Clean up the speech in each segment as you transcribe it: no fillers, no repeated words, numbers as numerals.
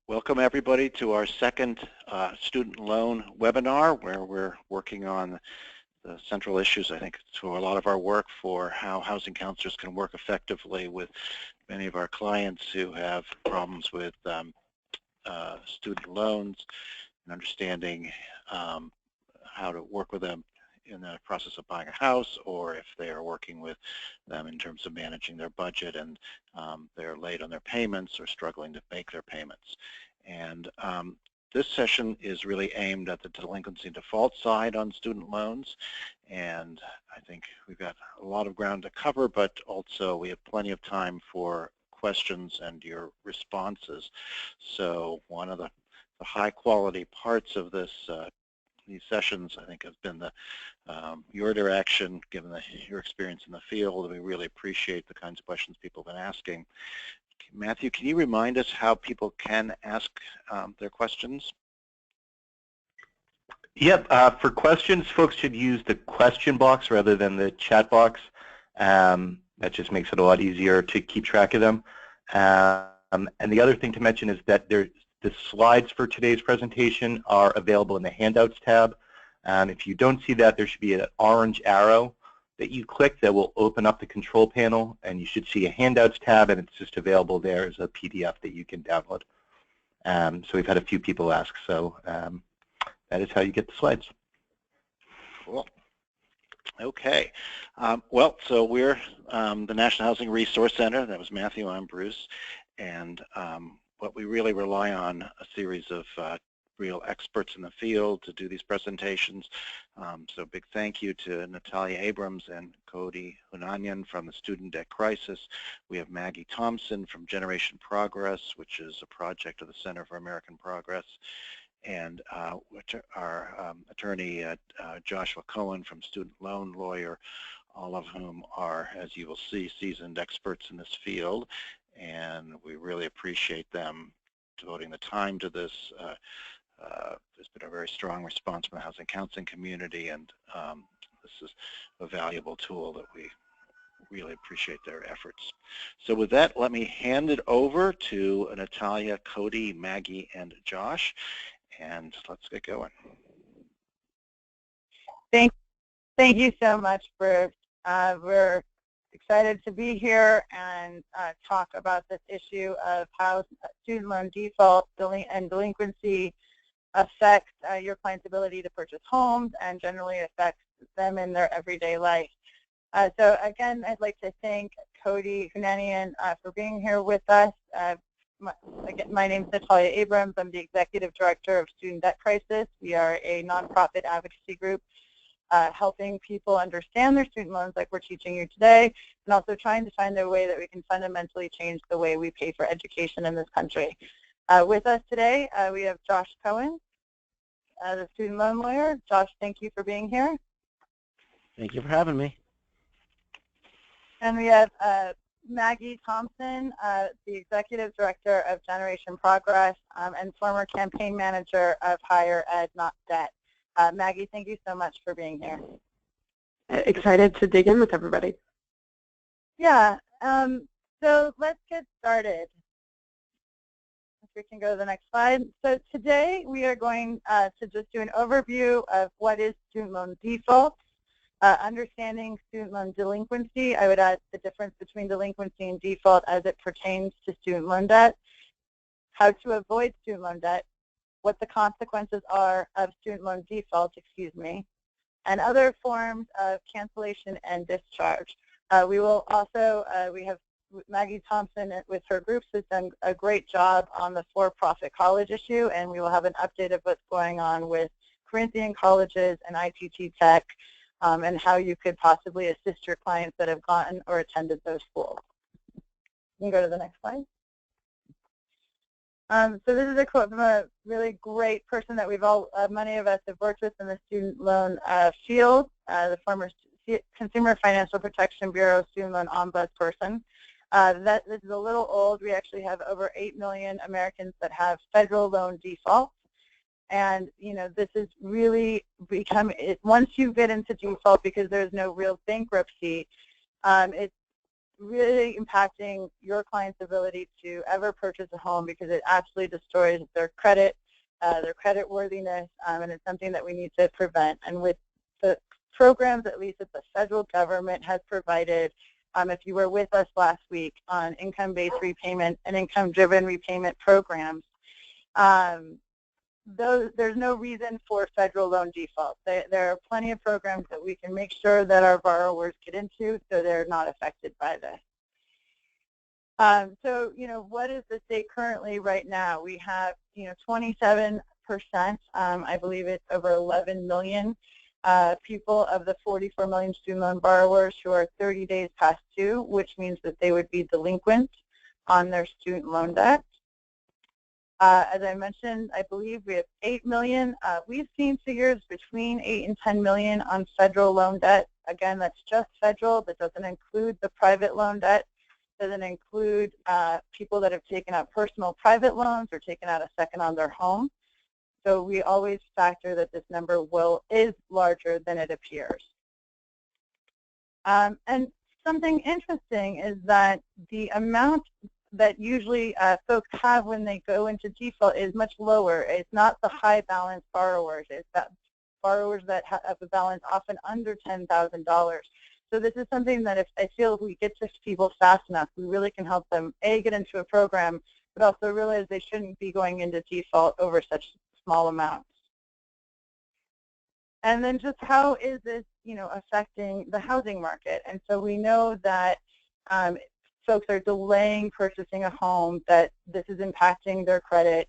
Welcome everybody to our second student loan webinar where we're working on the central issues, I think, to a lot of our work for how housing counselors can work effectively with many of our clients who have problems with student loans and understanding how to work with them in the process of buying a house, or if they are working with them in terms of managing their budget and they're late on their payments or struggling to make their payments. And this session is really aimed at the delinquency default side on student loans, and I think we've got a lot of ground to cover, but also we have plenty of time for questions and your responses. So one of the high quality parts of these sessions, I think, has been your interaction, given your experience in the field. We really appreciate the kinds of questions people have been asking. Matthew, can you remind us how people can ask their questions? Yep. For questions, folks should use the question box rather than the chat box. That just makes it a lot easier to keep track of them. And the other thing to mention is that the slides for today's presentation are available in the Handouts tab. If you don't see that, there should be an orange arrow that you click that will open up the control panel, and you should see a Handouts tab, and it's just available there as a PDF that you can download. So we've had a few people ask, so that is how you get the slides. Cool. Okay. Well, so we're the National Housing Resource Center. That was Matthew. I'm Bruce. And what we really rely on a series of real experts in the field to do these presentations. So big thank you to Natalia Abrams and Cody Hunanian from the Student Debt Crisis. We have Maggie Thompson from Generation Progress, which is a project of the Center for American Progress, and our attorney Joshua Cohen from Student Loan Lawyer, all of whom are, as you will see, seasoned experts in this field, and we really appreciate them devoting the time to this. There's been a very strong response from the housing counseling community, and this is a valuable tool that we really appreciate their efforts. So with that, let me hand it over to Natalia, Cody, Maggie, and Josh, and let's get going. Thank you so much, Bruce. We're excited to be here and talk about this issue of how student loan default and delinquency affects your client's ability to purchase homes and generally affects them in their everyday life. So again, I'd like to thank Cody Hunanian for being here with us. My name is Natalia Abrams. I'm the Executive Director of Student Debt Crisis. We are a nonprofit advocacy group helping people understand their student loans like we're teaching you today, and also trying to find a way that we can fundamentally change the way we pay for education in this country. With us today, we have Josh Cohen, the student loan lawyer. Josh, thank you for being here. Thank you for having me. And we have Maggie Thompson, the Executive Director of Generation Progress and former campaign manager of Higher Ed, Not Debt. Maggie, thank you so much for being here. Excited to dig in with everybody. Yeah, so let's get started. If we can go to the next slide. So today we are going to just do an overview of what is student loan default, understanding student loan delinquency. I would add the difference between delinquency and default as it pertains to student loan debt, how to avoid student loan debt, what the consequences are of student loan default, and other forms of cancellation and discharge. We will also, we have Maggie Thompson with her groups has done a great job on the for-profit college issue, and we will have an update of what's going on with Corinthian colleges and ITT Tech, and how you could possibly assist your clients that have gone or attended those schools. You can go to the next slide. So this is a quote from a really great person that we've all, many of us have worked with in the student loan field, the former Consumer Financial Protection Bureau student loan ombudsperson. This is a little old. We actually have over 8 million Americans that have federal loan default. And, you know, this is really once you get into default because there's no real bankruptcy, it's really impacting your client's ability to ever purchase a home because it absolutely destroys their credit worthiness, and it's something that we need to prevent. And with the programs, at least that the federal government has provided, if you were with us last week on income-based repayment and income-driven repayment programs, there's no reason for federal loan default. There are plenty of programs that we can make sure that our borrowers get into so they're not affected by this. So, what is the state currently right now? We have, 27%, I believe it's over 11 million people of the 44 million student loan borrowers who are 30 days past due, which means that they would be delinquent on their student loan debt. As I mentioned, I believe we have 8 million. We've seen figures between 8 and 10 million on federal loan debt. Again, that's just federal. That doesn't include the private loan debt. Doesn't include people that have taken out personal private loans or taken out a second on their home. So we always factor that this number is larger than it appears. And something interesting is that the amount that usually folks have when they go into default is much lower. It's not the high balance borrowers. It's that borrowers that have a balance often under $10,000. So this is something that if we get to people fast enough, we really can help them, A, get into a program, but also realize they shouldn't be going into default over such small amounts. And then just how is this, affecting the housing market? And so we know that folks are delaying purchasing a home, that this is impacting their credit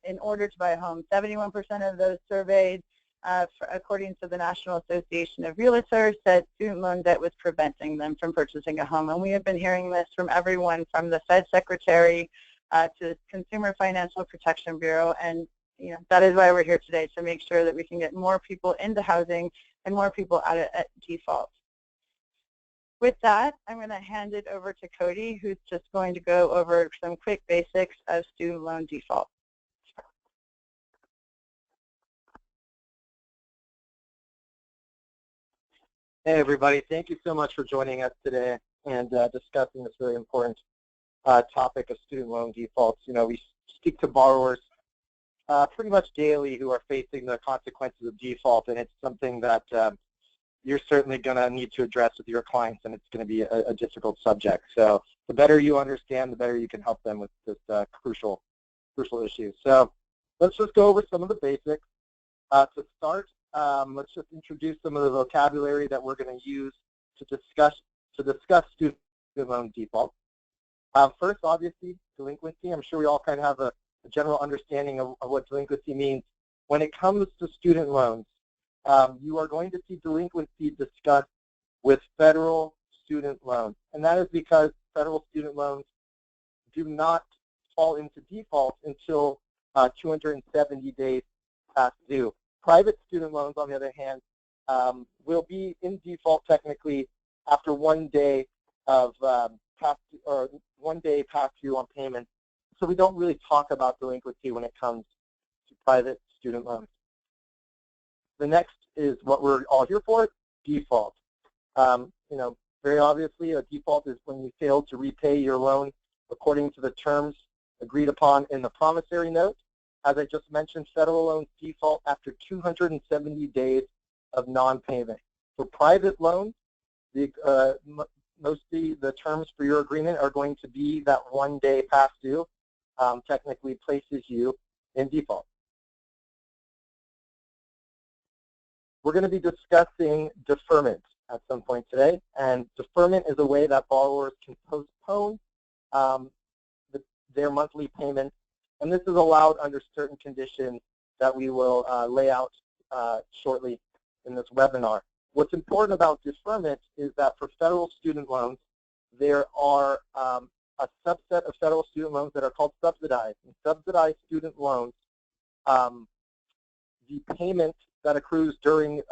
in order to buy a home. 71% of those surveyed, according to the National Association of Realtors, said student loan debt was preventing them from purchasing a home. And we have been hearing this from everyone from the Fed Secretary to the Consumer Financial Protection Bureau. And that is why we're here today, to make sure that we can get more people into housing and more people out at default. With that, I'm going to hand it over to Cody, who's just going to go over some quick basics of student loan default. Hey everybody, thank you so much for joining us today and discussing this really important topic of student loan defaults. We speak to borrowers pretty much daily who are facing the consequences of default, and it's something that you're certainly going to need to address with your clients, and it's going to be a difficult subject. So the better you understand, the better you can help them with this crucial issue. So let's just go over some of the basics. To start, let's just introduce some of the vocabulary that we're going to use to discuss student loan default. First, obviously, delinquency. I'm sure we all kind of have a general understanding of what delinquency means. When it comes to student loans, you are going to see delinquency discussed with federal student loans, and that is because federal student loans do not fall into default until 270 days past due. Private student loans, on the other hand, will be in default technically after 1 day of one day past due on payment. So we don't really talk about delinquency when it comes to private student loans. The next is what we're all here for, default. Very obviously, a default is when you fail to repay your loan according to the terms agreed upon in the promissory note. As I just mentioned, federal loans default after 270 days of non-payment. For private loans, mostly the terms for your agreement are going to be that 1 day past due, technically places you in default. We're going to be discussing deferment at some point today, and deferment is a way that borrowers can postpone their monthly payments, and this is allowed under certain conditions that we will lay out shortly in this webinar. What's important about deferment is that for federal student loans, there are a subset of federal student loans that are called subsidized. And subsidized student loans, the payment that accrues during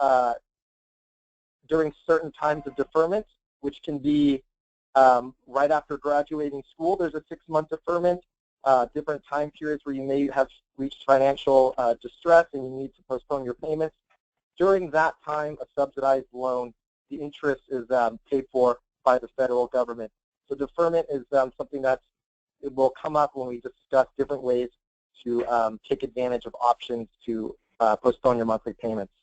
certain times of deferment, which can be right after graduating school, there's a 6-month deferment, different time periods where you may have reached financial distress and you need to postpone your payments. During that time, a subsidized loan, the interest is paid for by the federal government. So deferment is something that it will come up when we discuss different ways to take advantage of options to postpone your monthly payments.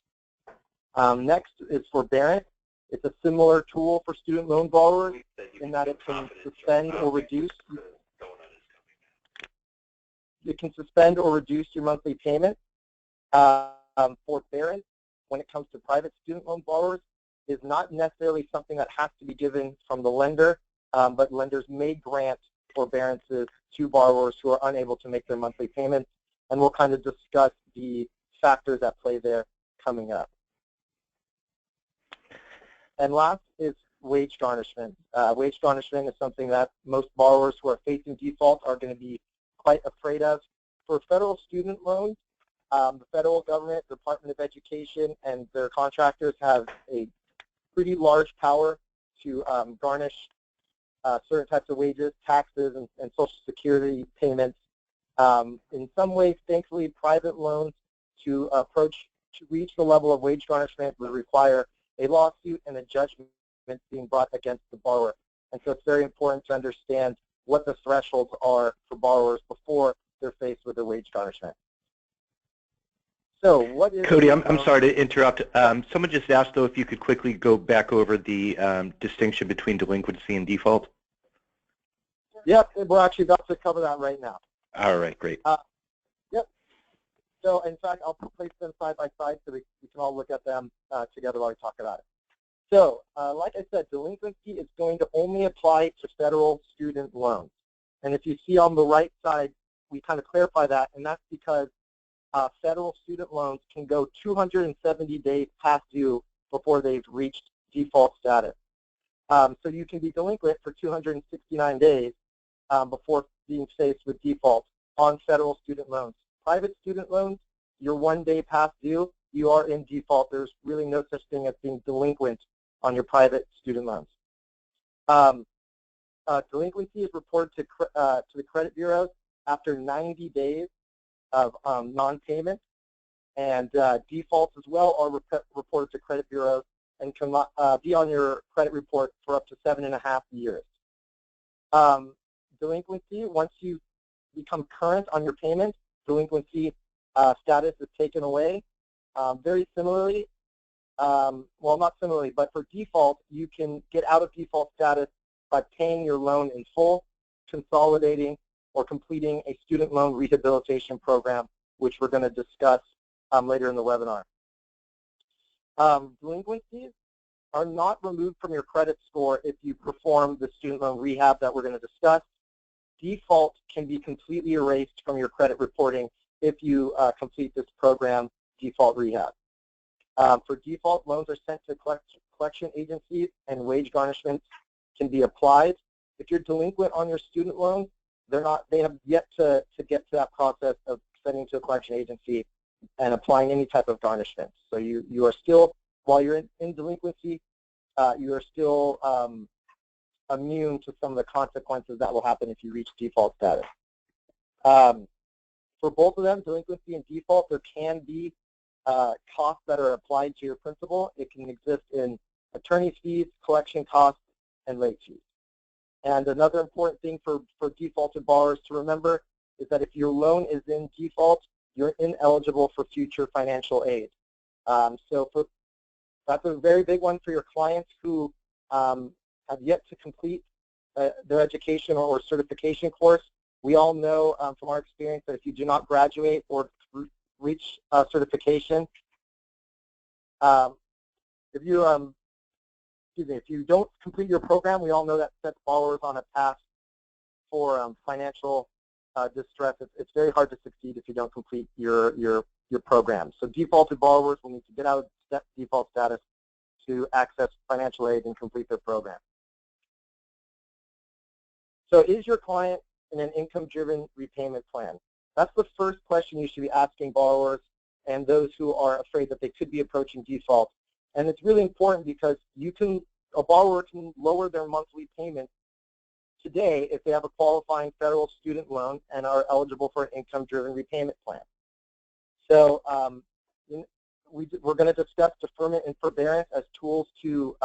Next is forbearance. It's a similar tool for student loan borrowers in that it can suspend or reduce. It can suspend or reduce your monthly payment. Forbearance, when it comes to private student loan borrowers, is not necessarily something that has to be given from the lender, but lenders may grant forbearances to borrowers who are unable to make their monthly payments, and we'll kind of discuss the factors at play there coming up. And last is wage garnishment. Wage garnishment is something that most borrowers who are facing default are going to be quite afraid of. For federal student loans, the federal government, Department of Education, and their contractors have a pretty large power to garnish certain types of wages, taxes, and Social Security payments. In some ways, thankfully, private loans to reach the level of wage garnishment would require a lawsuit and a judgment being brought against the borrower. And so it's very important to understand what the thresholds are for borrowers before they're faced with a wage garnishment. So what is... Cody, I'm sorry to interrupt. Someone just asked, though, if you could quickly go back over the distinction between delinquency and default. Yep, we're actually about to cover that right now. All right, great. Yep. So, in fact, I'll place them side by side so we can all look at them together while we talk about it. So, like I said, delinquency is going to only apply to federal student loans. And if you see on the right side, we kind of clarify that, and that's because federal student loans can go 270 days past due before they've reached default status. So you can be delinquent for 269 days before being faced with default on federal student loans. Private student loans, you're 1 day past due, you are in default. There's really no such thing as being delinquent on your private student loans. Delinquency is reported to the credit bureaus after 90 days of non-payment, and defaults as well are reported to credit bureaus and can be on your credit report for up to 7.5 years. Delinquency, once you become current on your payment, delinquency status is taken away. Very similarly, well, not similarly, but for default, you can get out of default status by paying your loan in full, consolidating, or completing a student loan rehabilitation program, which we're going to discuss later in the webinar. Delinquencies are not removed from your credit score if you perform the student loan rehab that we're going to discuss. Default can be completely erased from your credit reporting if you complete this program, default rehab. For default, loans are sent to collection agencies and wage garnishments can be applied. If you're delinquent on your student loan, they have yet to get to that process of sending to a collection agency and applying any type of garnishment. So you are still, while you're in delinquency, you are still immune to some of the consequences that will happen if you reach default status. For both of them, delinquency and default, there can be costs that are applied to your principal. It can exist in attorney's fees, collection costs, and late fees. And another important thing for defaulted borrowers to remember is that if your loan is in default, you're ineligible for future financial aid. That's a very big one for your clients who have yet to complete their education or certification course. We all know from our experience that if you do not graduate or reach certification, if you don't complete your program, we all know that sets borrowers on a path for financial distress. It's very hard to succeed if you don't complete your program. So defaulted borrowers will need to get out of default status to access financial aid and complete their program. So is your client in an income-driven repayment plan? That's the first question you should be asking borrowers and those who are afraid that they could be approaching default. And it's really important because a borrower can lower their monthly payment today if they have a qualifying federal student loan and are eligible for an income-driven repayment plan. So we're going to discuss deferment and forbearance as tools to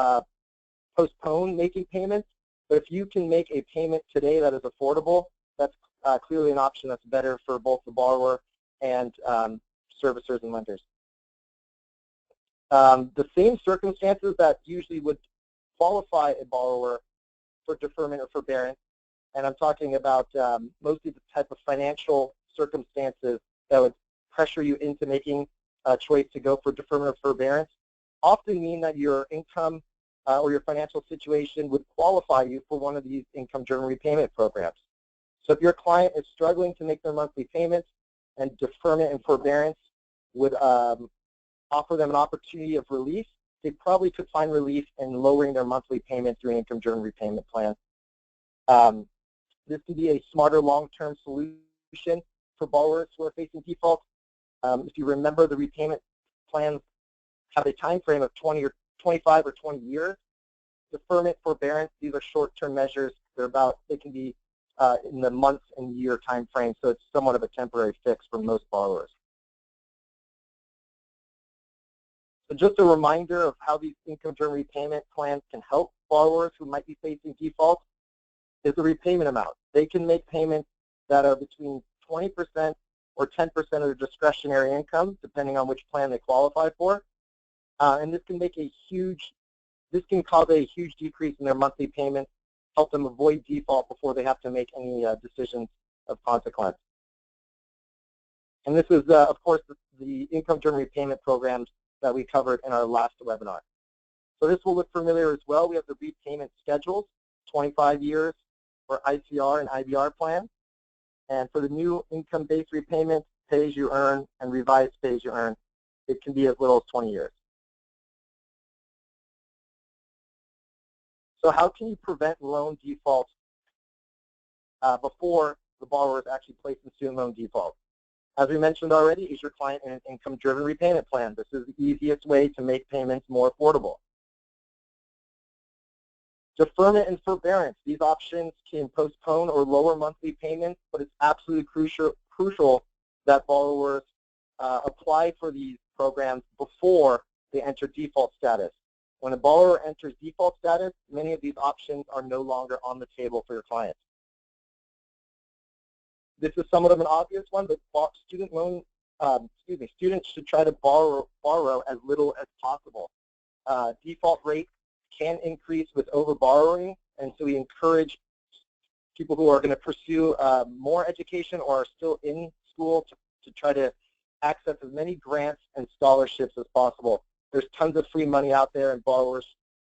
postpone making payments, but if you can make a payment today that is affordable, that's clearly an option that's better for both the borrower and servicers and lenders. The same circumstances that usually would qualify a borrower for deferment or forbearance, and I'm talking about mostly the type of financial circumstances that would pressure you into making a choice to go for deferment or forbearance, often mean that your income or your financial situation would qualify you for one of these income-driven repayment programs. So if your client is struggling to make their monthly payments and deferment and forbearance would offer them an opportunity of relief, they probably could find relief in lowering their monthly payment through an income-driven repayment plan. This can be a smarter long-term solution for borrowers who are facing default. If you remember, the repayment plans have a time frame of 25 or 20 years. Deferment, forbearance, these are short-term measures. They can be in the months and year time frame, so it's somewhat of a temporary fix for most borrowers. So just a reminder of how these income-driven repayment plans can help borrowers who might be facing default is the repayment amount. They can make payments that are between 20% or 10% of their discretionary income, depending on which plan they qualify for. And this can cause a huge decrease in their monthly payments, help them avoid default before they have to make any decisions of consequence. And this is, of course, the income-driven repayment programs that we covered in our last webinar. So this will look familiar as well. We have the repayment schedules, 25 years for ICR and IBR plan. And for the new income-based repayment, pay-as-you-earn, and revised pay-as-you-earn, it can be as little as 20 years. So how can you prevent loan default before the borrower is actually placed in student loan default? As we mentioned already, is your client in an income-driven repayment plan? This is the easiest way to make payments more affordable. Deferment and forbearance. These options can postpone or lower monthly payments, but it's absolutely crucial that borrowers apply for these programs before they enter default status. When a borrower enters default status, many of these options are no longer on the table for your client. This is somewhat of an obvious one, but students should try to borrow as little as possible. Default rate can increase with overborrowing, and so we encourage people who are going to pursue more education or are still in school to try to access as many grants and scholarships as possible. There's tons of free money out there, and borrowers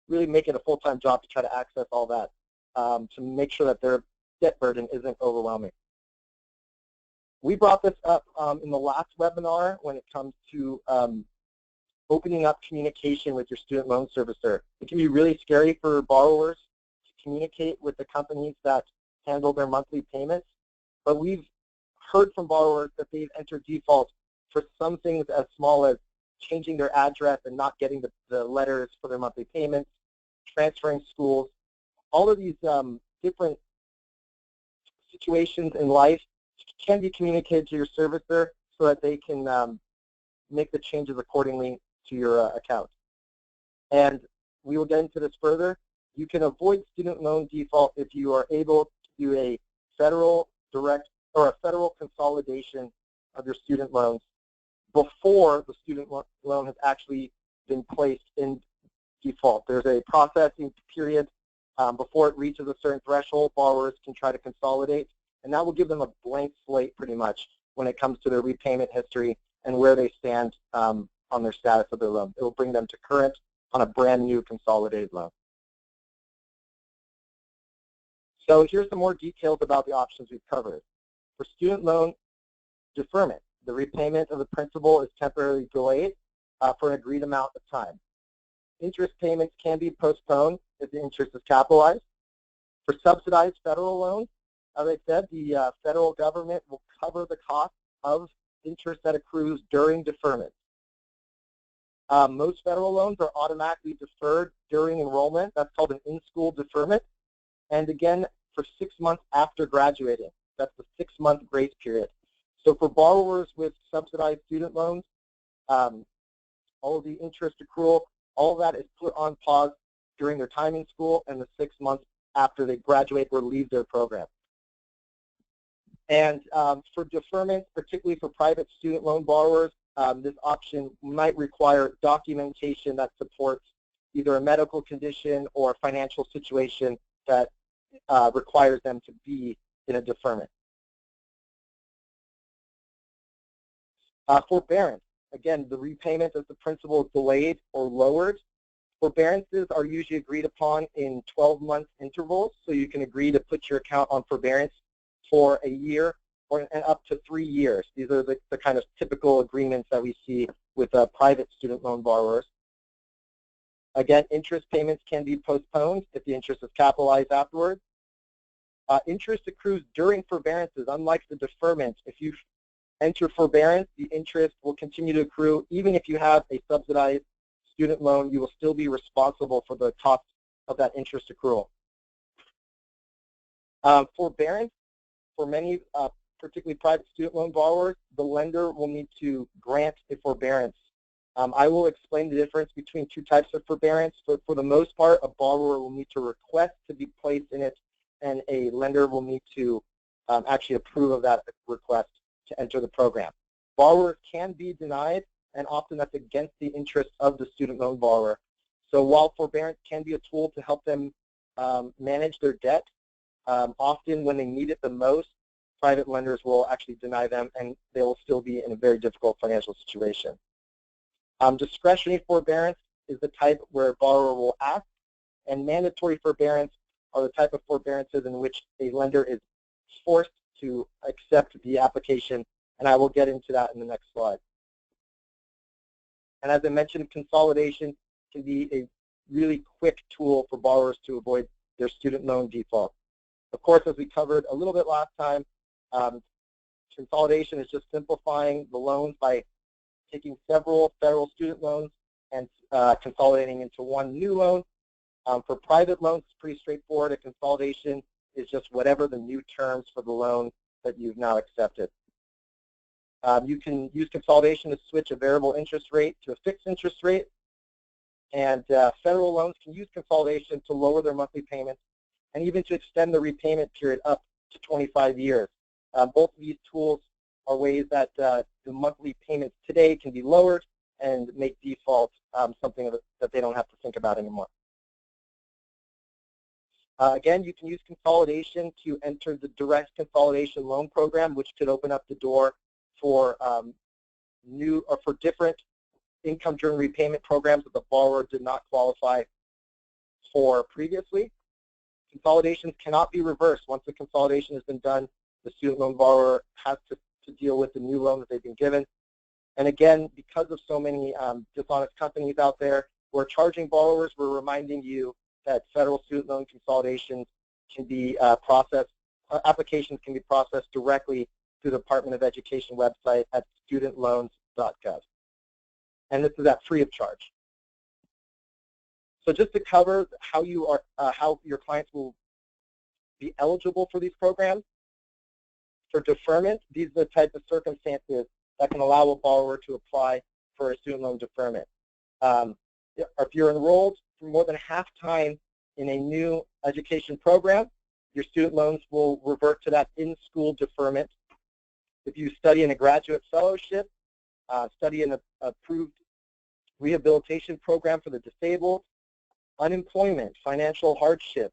really make it a full-time job to try to access all that to make sure that their debt burden isn't overwhelming. We brought this up in the last webinar when it comes to opening up communication with your student loan servicer. It can be really scary for borrowers to communicate with the companies that handle their monthly payments, but we've heard from borrowers that they've entered default for some things as small as changing their address and not getting the letters for their monthly payments, transferring schools. All of these different situations in life can be communicated to your servicer so that they can make the changes accordingly to your account. And we will get into this further. You can avoid student loan default if you are able to do a federal direct or a federal consolidation of your student loans before the student loan has actually been placed in default. There's a processing period before it reaches a certain threshold. Borrowers can try to consolidate, and that will give them a blank slate pretty much when it comes to their repayment history and where they stand on their status of their loan. It will bring them to current on a brand new consolidated loan. So here's some more details about the options we've covered. For student loan deferment, the repayment of the principal is temporarily delayed for an agreed amount of time. Interest payments can be postponed if the interest is capitalized. For subsidized federal loans, as I said, the federal government will cover the cost of interest that accrues during deferment. Most federal loans are automatically deferred during enrollment. That's called an in-school deferment. And again, for 6 months after graduating. That's the 6-month grace period. So for borrowers with subsidized student loans, all of the interest accrual, all of that is put on pause during their time in school and the 6 months after they graduate or leave their program. And for deferment, particularly for private student loan borrowers, this option might require documentation that supports either a medical condition or a financial situation that requires them to be in a deferment. Forbearance. Again, the repayment of the principal is delayed or lowered. Forbearances are usually agreed upon in 12-month intervals, so you can agree to put your account on forbearance for a year and up to 3 years. These are the kind of typical agreements that we see with private student loan borrowers. Again, interest payments can be postponed if the interest is capitalized afterwards. Interest accrues during forbearances, unlike the deferment. If you enter forbearance, the interest will continue to accrue. Even if you have a subsidized student loan, you will still be responsible for the cost of that interest accrual. Forbearance, for many, particularly private student loan borrowers, the lender will need to grant a forbearance. I will explain the difference between two types of forbearance. For the most part, a borrower will need to request to be placed in it, and a lender will need to actually approve of that request to enter the program. Borrowers can be denied, and often that's against the interest of the student loan borrower. So while forbearance can be a tool to help them manage their debt, often when they need it the most, private lenders will actually deny them, and they will still be in a very difficult financial situation. Discretionary forbearance is the type where a borrower will ask, and mandatory forbearance are the type of forbearances in which a lender is forced to accept the application, and I will get into that in the next slide. And as I mentioned, consolidation can be a really quick tool for borrowers to avoid their student loan default. Of course, as we covered a little bit last time, consolidation is just simplifying the loans by taking several federal student loans and consolidating into one new loan. For private loans, it's pretty straightforward. A consolidation is just whatever the new terms for the loan that you've now accepted. You can use consolidation to switch a variable interest rate to a fixed interest rate, and federal loans can use consolidation to lower their monthly payments and even to extend the repayment period up to 25 years. Both of these tools are ways that the monthly payments today can be lowered and make default something that they don't have to think about anymore. Again, you can use consolidation to enter the direct consolidation loan program, which could open up the door for new or for different income-driven repayment programs that the borrower did not qualify for previously. Consolidations cannot be reversed. Once the consolidation has been done, the student loan borrower has to deal with the new loan that they've been given. And again, because of so many dishonest companies out there who are charging borrowers, we're reminding you that federal student loan consolidations can be processed, applications can be processed directly through the Department of Education website at studentloans.gov. And this is at free of charge. So just to cover how how your clients will be eligible for these programs, for deferment, these are the type of circumstances that can allow a borrower to apply for a student loan deferment. If you're enrolled for more than half time in a new education program, your student loans will revert to that in-school deferment. If you study in a graduate fellowship, study in an approved rehabilitation program for the disabled, unemployment, financial hardship,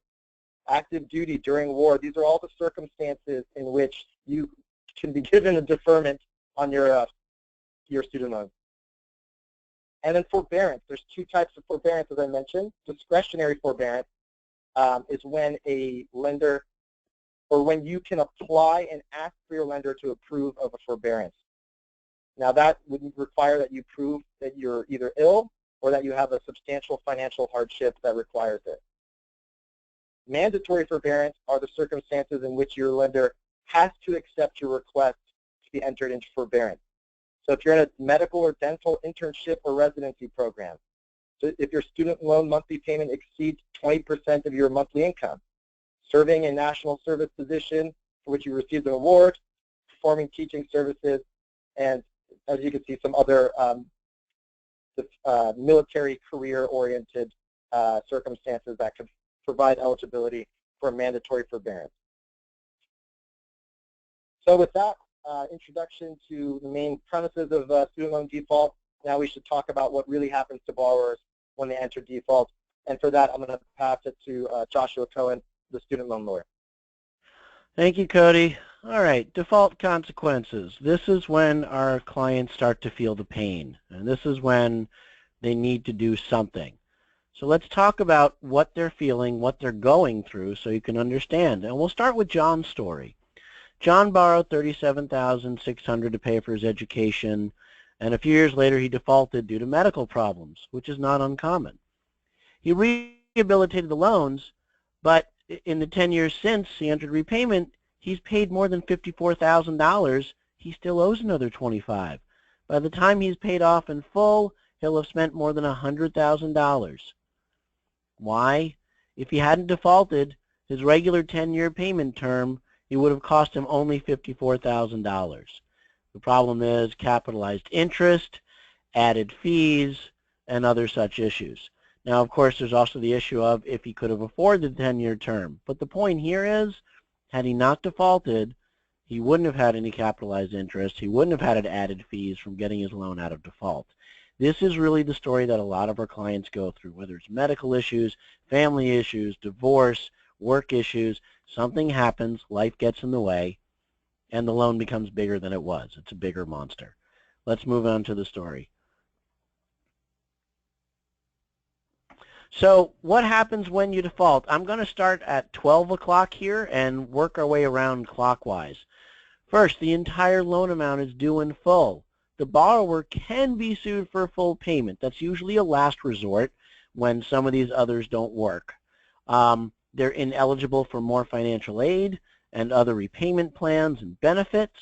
active duty during war, these are all the circumstances in which you can be given a deferment on your student loan. And then forbearance. There's two types of forbearance, as I mentioned. Discretionary forbearance is when a lender, or when you can apply and ask for your lender to approve of a forbearance. Now that would require that you prove that you're either ill or that you have a substantial financial hardship that requires it. Mandatory forbearance are the circumstances in which your lender has to accept your request to be entered into forbearance. So if you're in a medical or dental internship or residency program, so if your student loan monthly payment exceeds 20% of your monthly income, serving a national service position for which you received an award, performing teaching services, and as you can see, some other military career-oriented circumstances that could provide eligibility for mandatory forbearance. So with that introduction to the main premises of student loan default, now we should talk about what really happens to borrowers when they enter default. And for that, I'm going to pass it to Joshua Cohen, the student loan lawyer. Thank you, Cody. All right, default consequences. This is when our clients start to feel the pain, and this is when they need to do something. So let's talk about what they're feeling, what they're going through, so you can understand. And we'll start with John's story. John borrowed $37,600 to pay for his education, and a few years later he defaulted due to medical problems, which is not uncommon. He rehabilitated the loans, but in the 10 years since he entered repayment, he's paid more than $54,000. He still owes another $25,000. By the time he's paid off in full, he'll have spent more than $100,000. Why? If he hadn't defaulted, his regular 10-year payment term, it would have cost him only $54,000. The problem is capitalized interest, added fees, and other such issues. Now, of course, there's also the issue of if he could have afforded the 10-year term. But the point here is, had he not defaulted, he wouldn't have had any capitalized interest. He wouldn't have had added fees from getting his loan out of default. This is really the story that a lot of our clients go through, whether it's medical issues, family issues, divorce, work issues. Something happens, life gets in the way, and the loan becomes bigger than it was. It's a bigger monster. Let's move on to the story. So what happens when you default? I'm going to start at 12 o'clock here and work our way around clockwise. First, the entire loan amount is due in full. The borrower can be sued for full payment. That's usually a last resort when some of these others don't work. They're ineligible for more financial aid and other repayment plans and benefits.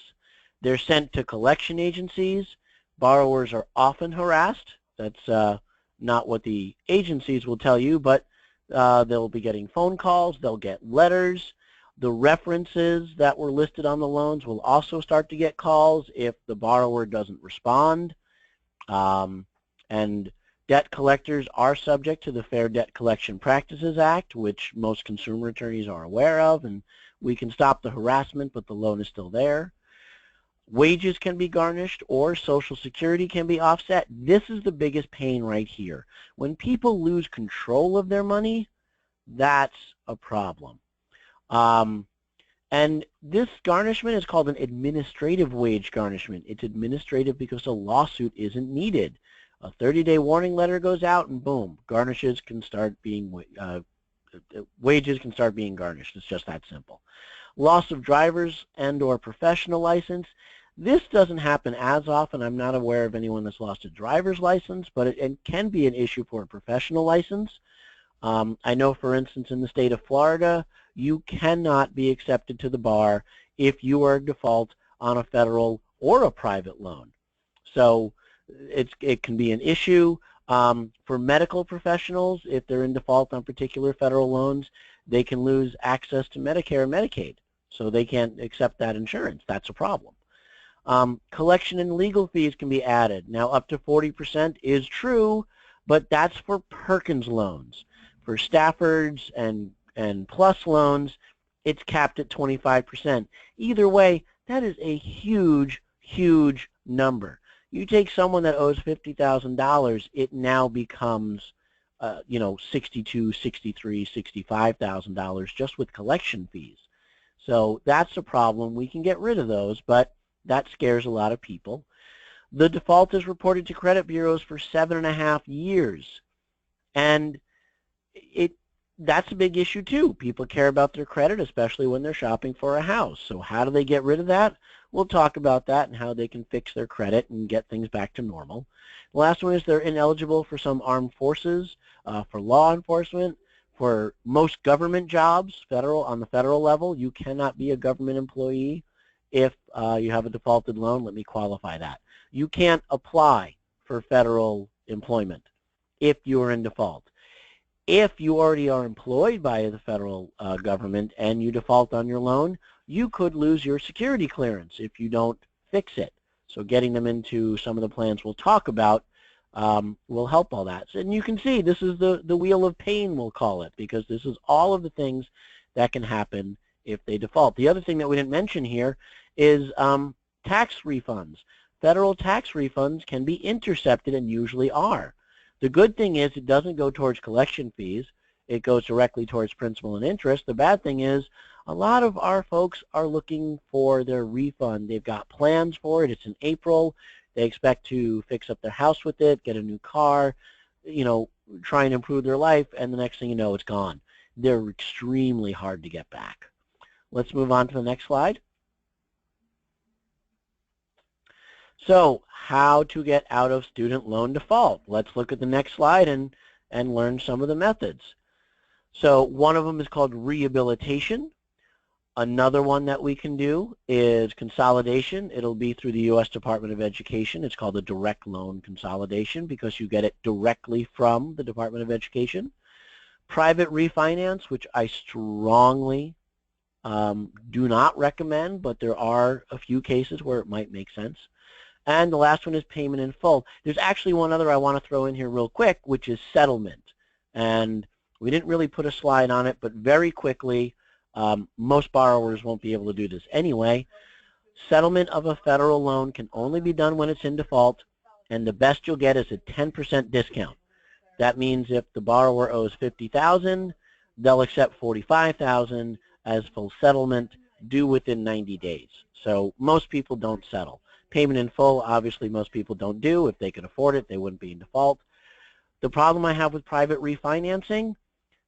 They're sent to collection agencies. Borrowers are often harassed. That's not what the agencies will tell you, but they'll be getting phone calls. They'll get letters. The references that were listed on the loans will also start to get calls if the borrower doesn't respond. And debt collectors are subject to the Fair Debt Collection Practices Act, which most consumer attorneys are aware of, and we can stop the harassment, but the loan is still there. Wages can be garnished or Social Security can be offset. This is the biggest pain right here. When people lose control of their money, that's a problem. And this garnishment is called an administrative wage garnishment. It's administrative because a lawsuit isn't needed. A 30-day warning letter goes out and boom, wages can start being garnished. It's just that simple. Loss of driver's and or professional license. This doesn't happen as often. I'm not aware of anyone that's lost a driver's license, but it can be an issue for a professional license. I know, for instance, in the state of Florida, you cannot be accepted to the bar if you are in default on a federal or a private loan. So it can be an issue. For medical professionals, if they're in default on particular federal loans, they can lose access to Medicare and Medicaid, so they can't accept that insurance. That's a problem. Collection and legal fees can be added. Now, up to 40% is true, but that's for Perkins loans. For Stafford's and Plus loans, it's capped at 25%. Either way, that is a huge, huge number. You take someone that owes $50,000, it now becomes, $62,000, $63,000, $65,000 just with collection fees. So that's a problem. We can get rid of those, but that scares a lot of people. The default is reported to credit bureaus for 7.5 years, and that's a big issue too. People care about their credit, especially when they're shopping for a house. So how do they get rid of that? We'll talk about that and how they can fix their credit and get things back to normal. The last one is they're ineligible for some armed forces, for law enforcement, for most government jobs, on the federal level. You cannot be a government employee if you have a defaulted loan. Let me qualify that. You can't apply for federal employment if you are in default. If you already are employed by the federal government and you default on your loan, you could lose your security clearance if you don't fix it. So getting them into some of the plans we'll talk about will help all that. And you can see this is the wheel of pain, we'll call it, because this is all of the things that can happen if they default. The other thing that we didn't mention here is tax refunds. Federal tax refunds can be intercepted and usually are. The good thing is it doesn't go towards collection fees. It goes directly towards principal and interest. The bad thing is a lot of our folks are looking for their refund. They've got plans for it. It's in April. They expect to fix up their house with it, get a new car, you know, try and improve their life, and the next thing you know, it's gone. They're extremely hard to get back. Let's move on to the next slide. So how to get out of student loan default. Let's look at the next slide and learn some of the methods. So one of them is called rehabilitation. Another one that we can do is consolidation. It'll be through the U.S. Department of Education. It's called a direct loan consolidation because you get it directly from the Department of Education. Private refinance, which I strongly do not recommend, but there are a few cases where it might make sense. And the last one is payment in full. There's actually one other I want to throw in here real quick, which is settlement. And we didn't really put a slide on it, but very quickly, most borrowers won't be able to do this anyway. Settlement of a federal loan can only be done when it's in default, and the best you'll get is a 10% discount. That means if the borrower owes $50,000, they'll accept $45,000 as full settlement due within 90 days. So most people don't settle. Payment in full, obviously most people don't do. If they could afford it, they wouldn't be in default. The problem I have with private refinancing,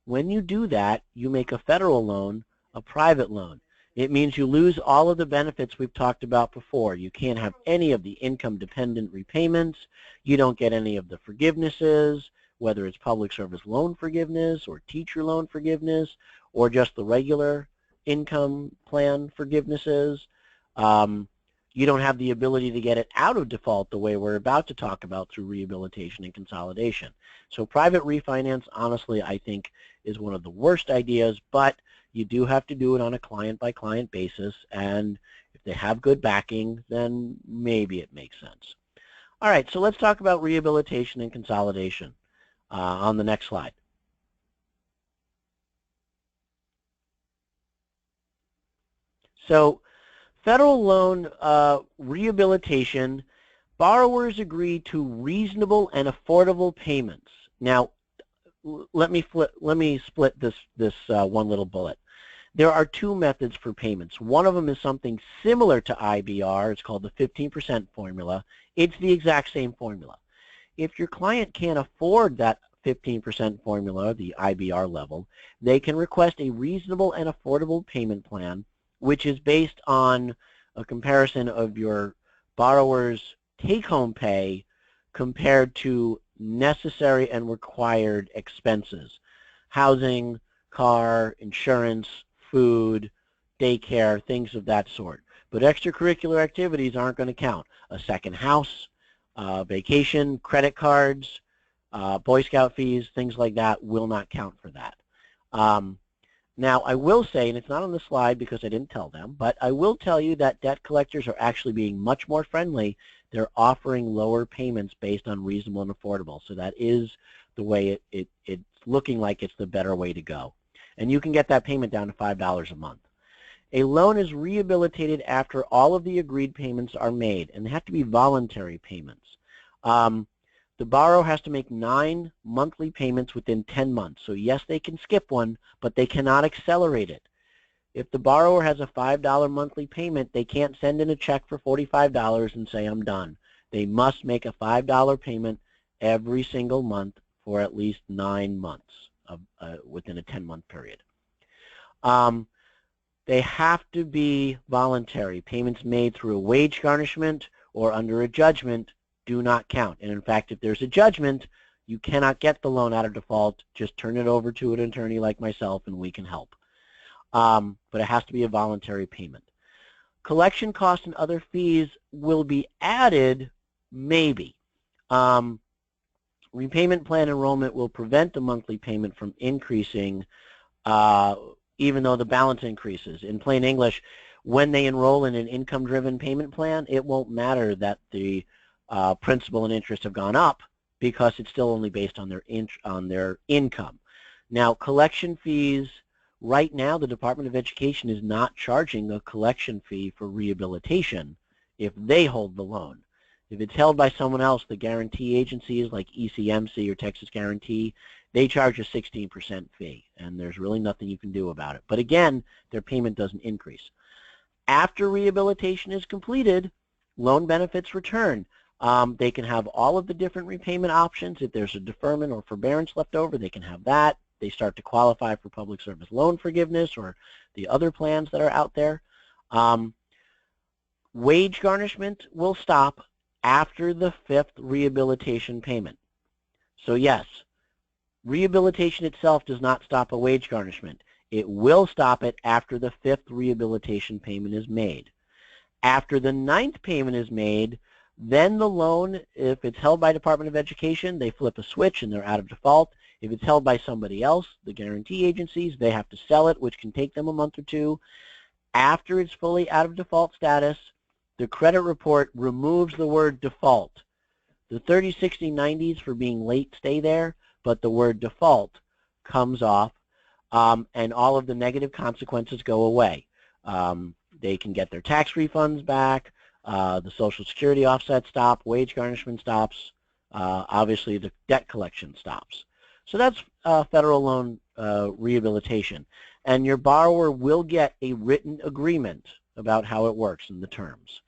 when you do that, you make a federal loan a private loan. It means you lose all of the benefits we've talked about before. You can't have any of the income-dependent repayments. You don't get any of the forgivenesses, whether it's public service loan forgiveness or teacher loan forgiveness or just the regular income plan forgivenesses. You don't have the ability to get it out of default the way we're about to talk about through rehabilitation and consolidation. So private refinance, honestly, I think is one of the worst ideas, but you do have to do it on a client-by-client basis, and if they have good backing, then maybe it makes sense. All right, so let's talk about rehabilitation and consolidation on the next slide. So federal loan rehabilitation, borrowers agree to reasonable and affordable payments. Now, let me split this one little bullet. There are two methods for payments. One of them is something similar to IBR. It's called the 15% formula. It's the exact same formula. If your client can't afford that 15% formula, the IBR level, they can request a reasonable and affordable payment plan, which is based on a comparison of your borrower's take-home pay compared to necessary and required expenses, housing, car, insurance, food, daycare, things of that sort. But extracurricular activities aren't going to count. A second house, vacation, credit cards, Boy Scout fees, things like that will not count for that. Now, I will say, and it's not on the slide because I didn't tell them, but I will tell you that debt collectors are actually being much more friendly. They're offering lower payments based on reasonable and affordable. So that is the way it's looking like it's the better way to go. And you can get that payment down to $5 a month. A loan is rehabilitated after all of the agreed payments are made, and they have to be voluntary payments. The borrower has to make 9 monthly payments within 10 months. So yes, they can skip one, but they cannot accelerate it. If the borrower has a $5 monthly payment, they can't send in a check for $45 and say, I'm done. They must make a $5 payment every single month for at least 9 months within a 10-month period. They have to be voluntary. Payments made through a wage garnishment or under a judgment do not count. And in fact, if there's a judgment, you cannot get the loan out of default. Just turn it over to an attorney like myself and we can help. But it has to be a voluntary payment. Collection costs and other fees will be added, maybe. Repayment plan enrollment will prevent the monthly payment from increasing even though the balance increases. In plain English, when they enroll in an income-driven payment plan, it won't matter that the principal and interest have gone up because it's still only based on their income. Now, collection fees, right now the Department of Education is not charging a collection fee for rehabilitation if they hold the loan. If it's held by someone else, the guarantee agencies like ECMC or Texas Guarantee, they charge a 16% fee, and there's really nothing you can do about it. But again, their payment doesn't increase. After rehabilitation is completed, loan benefits return. They can have all of the different repayment options. If there's a deferment or forbearance left over, they can have that. They start to qualify for public service loan forgiveness or the other plans that are out there. Wage garnishment will stop after the 5th rehabilitation payment. So yes, rehabilitation itself does not stop a wage garnishment. It will stop it after the 5th rehabilitation payment is made. After the 9th payment is made, then the loan, if it's held by Department of Education, they flip a switch and they're out of default. If it's held by somebody else, the guarantee agencies, they have to sell it, which can take them a month or two. After it's fully out of default status, the credit report removes the word default. The 30, 60, 90s for being late stay there, but the word default comes off, and all of the negative consequences go away. They can get their tax refunds back, the Social Security offset stop, wage garnishment stops, obviously the debt collection stops. So that's federal loan rehabilitation. And your borrower will get a written agreement about how it works and the terms.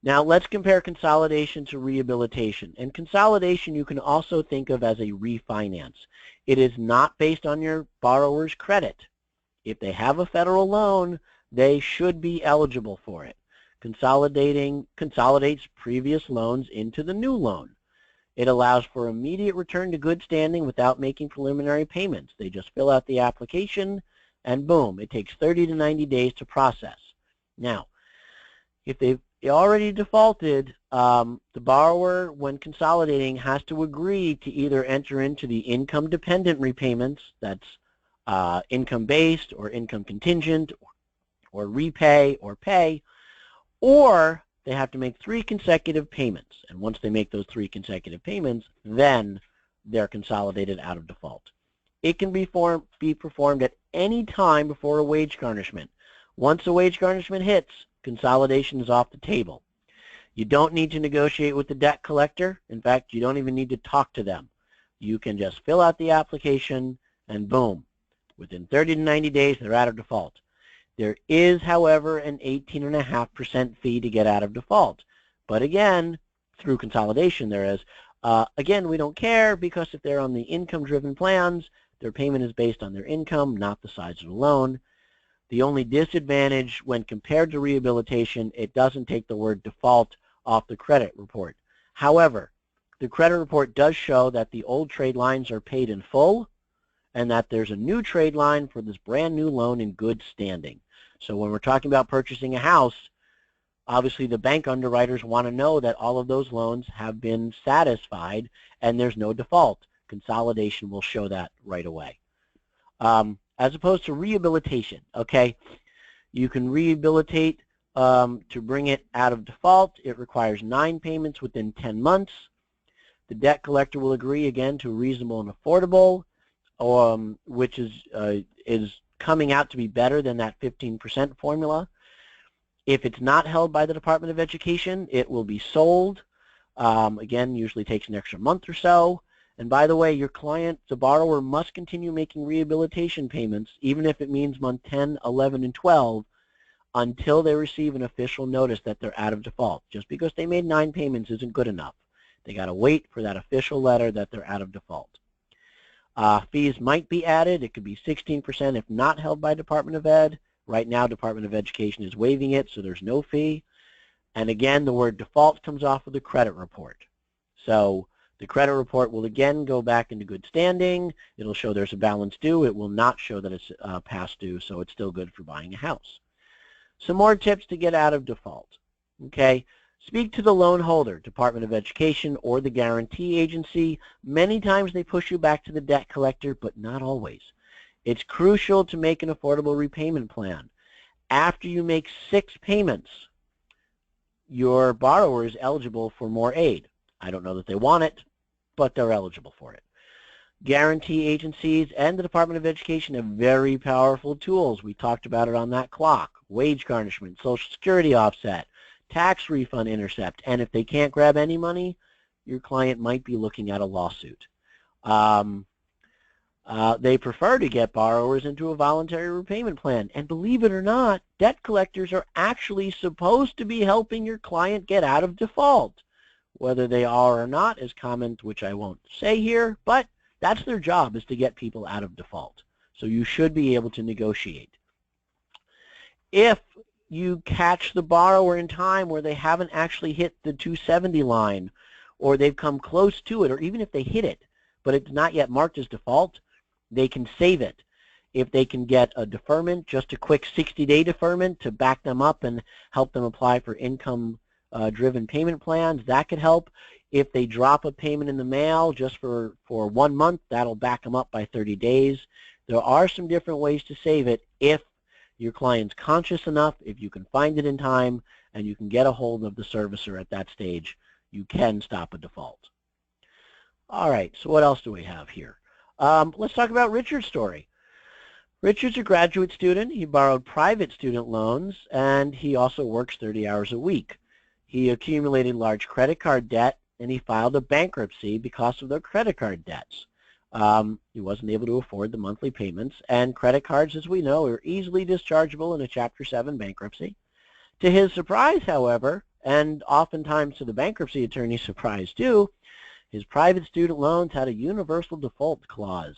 Now let's compare consolidation to rehabilitation. And consolidation you can also think of as a refinance. It is not based on your borrower's credit. If they have a federal loan, they should be eligible for it. Consolidates previous loans into the new loan. It allows for immediate return to good standing without making preliminary payments. They just fill out the application and boom, it takes 30 to 90 days to process. Now, if they've already defaulted, the borrower, when consolidating, has to agree to either enter into the income-dependent repayments, that's income-based or income contingent, or repay or pay, or they have to make 3 consecutive payments. And once they make those 3 consecutive payments, then they're consolidated out of default. It can be performed at any time before a wage garnishment. Once a wage garnishment hits, consolidation is off the table. You don't need to negotiate with the debt collector. In fact, you don't even need to talk to them. You can just fill out the application and boom, within 30 to 90 days, they're out of default. There is, however, an 18.5% fee to get out of default. But again, through consolidation there is. Again, we don't care because if they're on the income-driven plans, their payment is based on their income, not the size of the loan. The only disadvantage when compared to rehabilitation, it doesn't take the word default off the credit report. However, the credit report does show that the old trade lines are paid in full and that there's a new trade line for this brand new loan in good standing. So when we're talking about purchasing a house, obviously the bank underwriters want to know that all of those loans have been satisfied and there's no default. Consolidation will show that right away. As opposed to rehabilitation, okay? You can rehabilitate to bring it out of default. It requires 9 payments within 10 months. The debt collector will agree again to reasonable and affordable, which is coming out to be better than that 15% formula. If it's not held by the Department of Education, it will be sold. Again, usually takes an extra month or so. And by the way, your client, the borrower, must continue making rehabilitation payments, even if it means month 10, 11, and 12, until they receive an official notice that they're out of default. Just because they made 9 payments isn't good enough. They got to wait for that official letter that they're out of default. Fees might be added. It could be 16% if not held by Department of Ed. Right now, Department of Education is waiving it, so there's no fee. And again, the word default comes off of the credit report. So the credit report will again go back into good standing. It'll show there's a balance due. It will not show that it's past due, so it's still good for buying a house. Some more tips to get out of default. Okay, speak to the loan holder, Department of Education, or the guarantee agency. Many times they push you back to the debt collector, but not always. It's crucial to make an affordable repayment plan. After you make 6 payments, your borrower is eligible for more aid. I don't know that they want it, but they're eligible for it. Guarantee agencies and the Department of Education have very powerful tools. We talked about it on that clock. Wage garnishment, Social Security offset, tax refund intercept, and if they can't grab any money, your client might be looking at a lawsuit. They prefer to get borrowers into a voluntary repayment plan. And believe it or not, debt collectors are actually supposed to be helping your client get out of default. Whether they are or not is comment, which I won't say here, but that's their job, is to get people out of default. So you should be able to negotiate. If you catch the borrower in time where they haven't actually hit the 270 line, or they've come close to it, or even if they hit it, but it's not yet marked as default, they can save it. If they can get a deferment, just a quick 60-day deferment to back them up and help them apply for income-driven payment plans, that could help. If they drop a payment in the mail just for 1 month, that'll back them up by 30 days. There are some different ways to save it if your client's conscious enough, if you can find it in time, and you can get a hold of the servicer at that stage, you can stop a default. All right, so what else do we have here? Let's talk about Richard's story. Richard's a graduate student. He borrowed private student loans, and he also works 30 hours a week. He accumulated large credit card debt, and he filed a bankruptcy because of their credit card debts. He wasn't able to afford the monthly payments, and credit cards, as we know, are easily dischargeable in a Chapter 7 bankruptcy. To his surprise, however, and oftentimes to the bankruptcy attorney's surprise too, his private student loans had a universal default clause,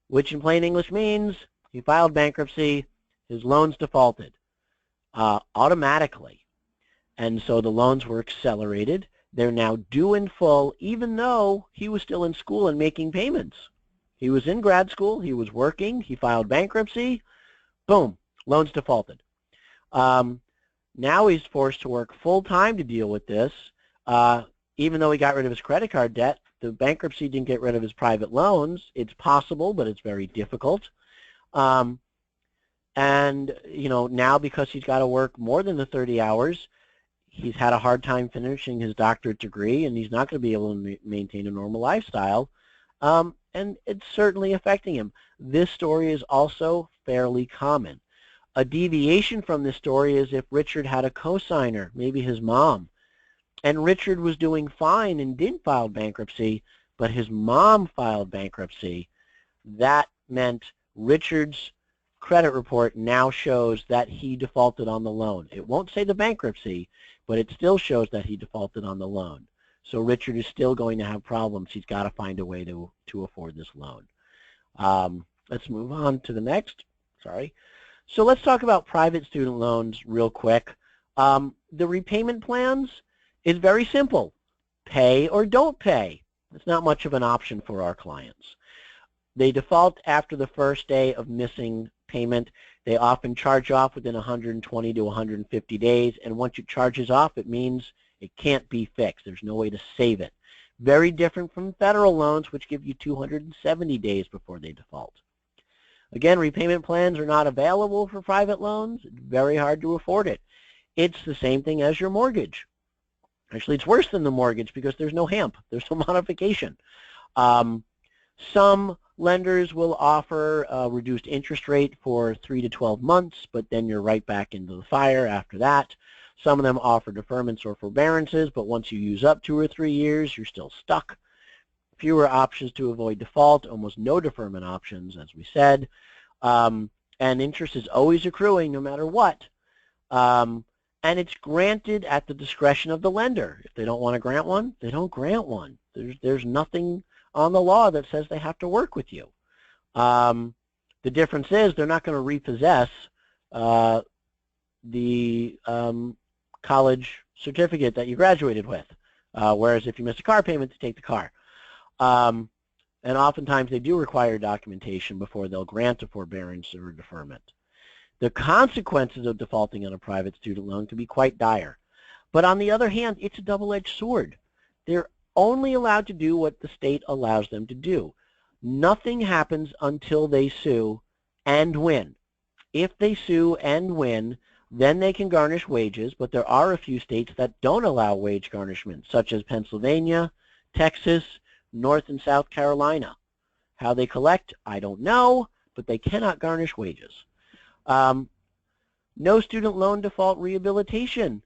which in plain English means he filed bankruptcy, his loans defaulted automatically. And so the loans were accelerated. They're now due in full, even though he was still in school and making payments. He was in grad school, he was working, he filed bankruptcy, boom, loans defaulted. Now he's forced to work full-time to deal with this. Even though he got rid of his credit card debt, the bankruptcy didn't get rid of his private loans. It's possible, but it's very difficult. And, you know, now because he's got to work more than the 30 hours, he's had a hard time finishing his doctorate degree, and he's not going to be able to maintain a normal lifestyle. And it's certainly affecting him. This story is also fairly common. A deviation from this story is if Richard had a cosigner, maybe his mom, and Richard was doing fine and didn't file bankruptcy, but his mom filed bankruptcy. That meant Richard's credit report now shows that he defaulted on the loan. It won't say the bankruptcy, but it still shows that he defaulted on the loan. So Richard is still going to have problems. He's got to find a way to afford this loan. Let's move on to the next. Sorry. So let's talk about private student loans real quick. The repayment plans is very simple. Pay or don't pay. It's not much of an option for our clients. They default after the first day of missing payment. They often charge off within 120 to 150 days, and once it charges off, it means it can't be fixed. There's no way to save it. Very different from federal loans, which give you 270 days before they default. Again, repayment plans are not available for private loans. It's very hard to afford it. It's the same thing as your mortgage. Actually, it's worse than the mortgage because there's no HAMP. There's no modification. Some lenders will offer a reduced interest rate for 3 to 12 months, but then you're right back into the fire after that. Some of them offer deferments or forbearances, but once you use up 2 or 3 years, you're still stuck. Fewer options to avoid default, almost no deferment options, as we said. And interest is always accruing no matter what. And it's granted at the discretion of the lender. If they don't want to grant one, they don't grant one. There's nothing on the law that says they have to work with you. The difference is they're not going to repossess the college certificate that you graduated with, whereas if you miss a car payment, they take the car. And oftentimes they do require documentation before they'll grant a forbearance or a deferment. The consequences of defaulting on a private student loan can be quite dire. But on the other hand, it's a double-edged sword. They're only allowed to do what the state allows them to do. Nothing happens until they sue and win. If they sue and win, then they can garnish wages, but there are a few states that don't allow wage garnishment, such as Pennsylvania, Texas, North and South Carolina. How they collect, I don't know, but they cannot garnish wages. No student loan default rehabilitation.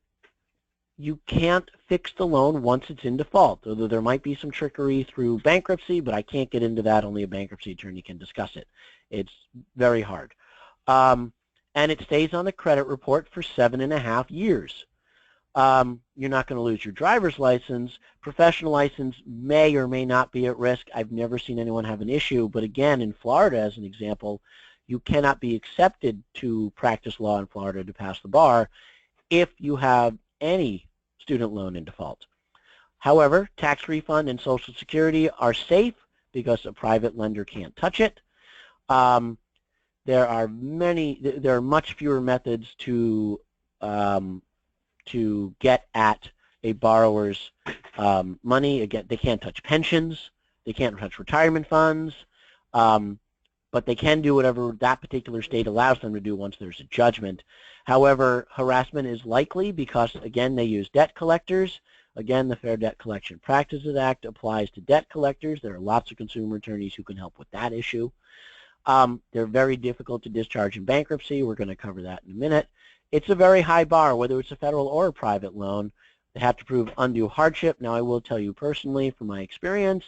You can't fix the loan once it's in default, although there might be some trickery through bankruptcy, but I can't get into that. Only a bankruptcy attorney can discuss it. It's very hard. And it stays on the credit report for 7.5 years. You're not going to lose your driver's license. Professional license may or may not be at risk. I've never seen anyone have an issue, but again, in Florida, as an example, you cannot be accepted to practice law in Florida to pass the bar if you have any student loan in default. However, tax refund and Social Security are safe because a private lender can't touch it. There are much fewer methods to get at a borrower's money. Again, they can't touch pensions, they can't touch retirement funds, but they can do whatever that particular state allows them to do once there's a judgment. However, harassment is likely because, again, they use debt collectors. Again, the Fair Debt Collection Practices Act applies to debt collectors. There are lots of consumer attorneys who can help with that issue. They're very difficult to discharge in bankruptcy. We're going to cover that in a minute. It's a very high bar, whether it's a federal or a private loan. They have to prove undue hardship. Now, I will tell you personally, from my experience,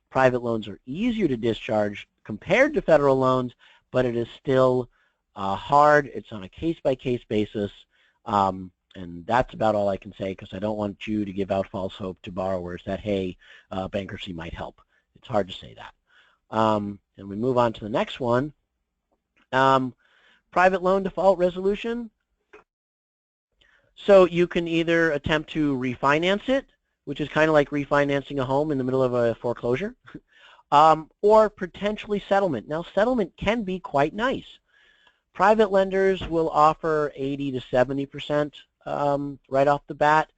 private loans are easier to discharge compared to federal loans, but it is still hard. It's on a case-by-case basis, and that's about all I can say because I don't want you to give out false hope to borrowers that, hey, bankruptcy might help. It's hard to say that. And we move on to the next one. Private loan default resolution. So you can either attempt to refinance it, which is kind of like refinancing a home in the middle of a foreclosure, or potentially settlement. Now, settlement can be quite nice. Private lenders will offer 80 to 70% right off the bat,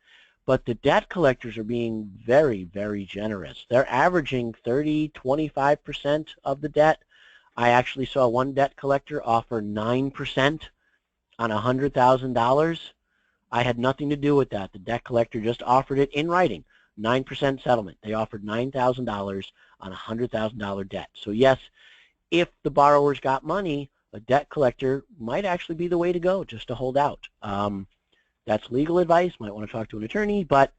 but the debt collectors are being very, very generous. They're averaging 30, 25% of the debt. I actually saw one debt collector offer 9% on $100,000. I had nothing to do with that. The debt collector just offered it in writing, 9% settlement. They offered $9,000 on a $100,000 debt. So yes, if the borrower's got money, a debt collector might actually be the way to go, just to hold out. That's legal advice. Might want to talk to an attorney, but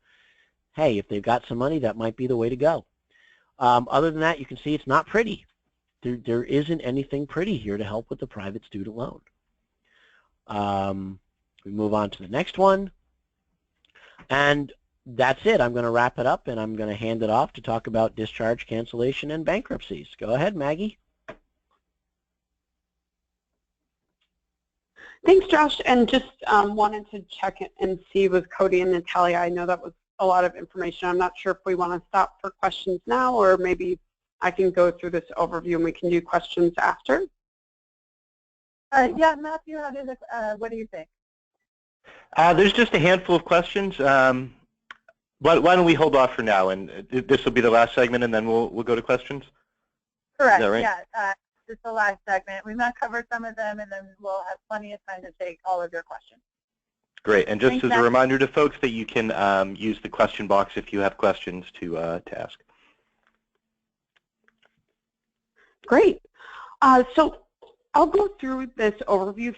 hey, if they've got some money, that might be the way to go. Other than that, you can see it's not pretty. There isn't anything pretty here to help with the private student loan. We move on to the next one. And that's it. I'm going to wrap it up, and I'm going to hand it off to talk about discharge, cancellation, and bankruptcies. Go ahead, Maggie. Thanks, Josh. And just wanted to check and see with Cody and Natalia. I know that was a lot of information. I'm not sure if we want to stop for questions now, or maybe I can go through this overview and we can do questions after. Yeah, Matthew, what do you think? There's just a handful of questions. Why don't we hold off for now, and this will be the last segment, and then we'll go to questions? Correct. Is that right? Yeah, this is the last segment. We might cover some of them, and then we'll have plenty of time to take all of your questions. Great. And just Thanks, as Matt. a reminder to folks that you can use the question box if you have questions to ask. Great. So I'll go through this overview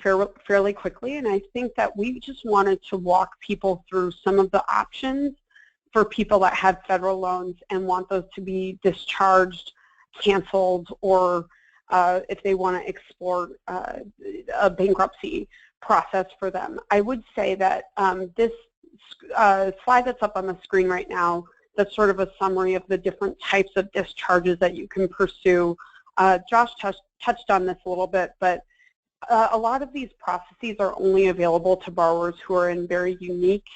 fairly quickly, and I think that we just wanted to walk people through some of the options for people that have federal loans and want those to be discharged, canceled, or if they want to explore a bankruptcy process for them. I would say that this slide that's up on the screen right now, that's sort of a summary of the different types of discharges that you can pursue. Josh touched on this a little bit, but a lot of these processes are only available to borrowers who are in very unique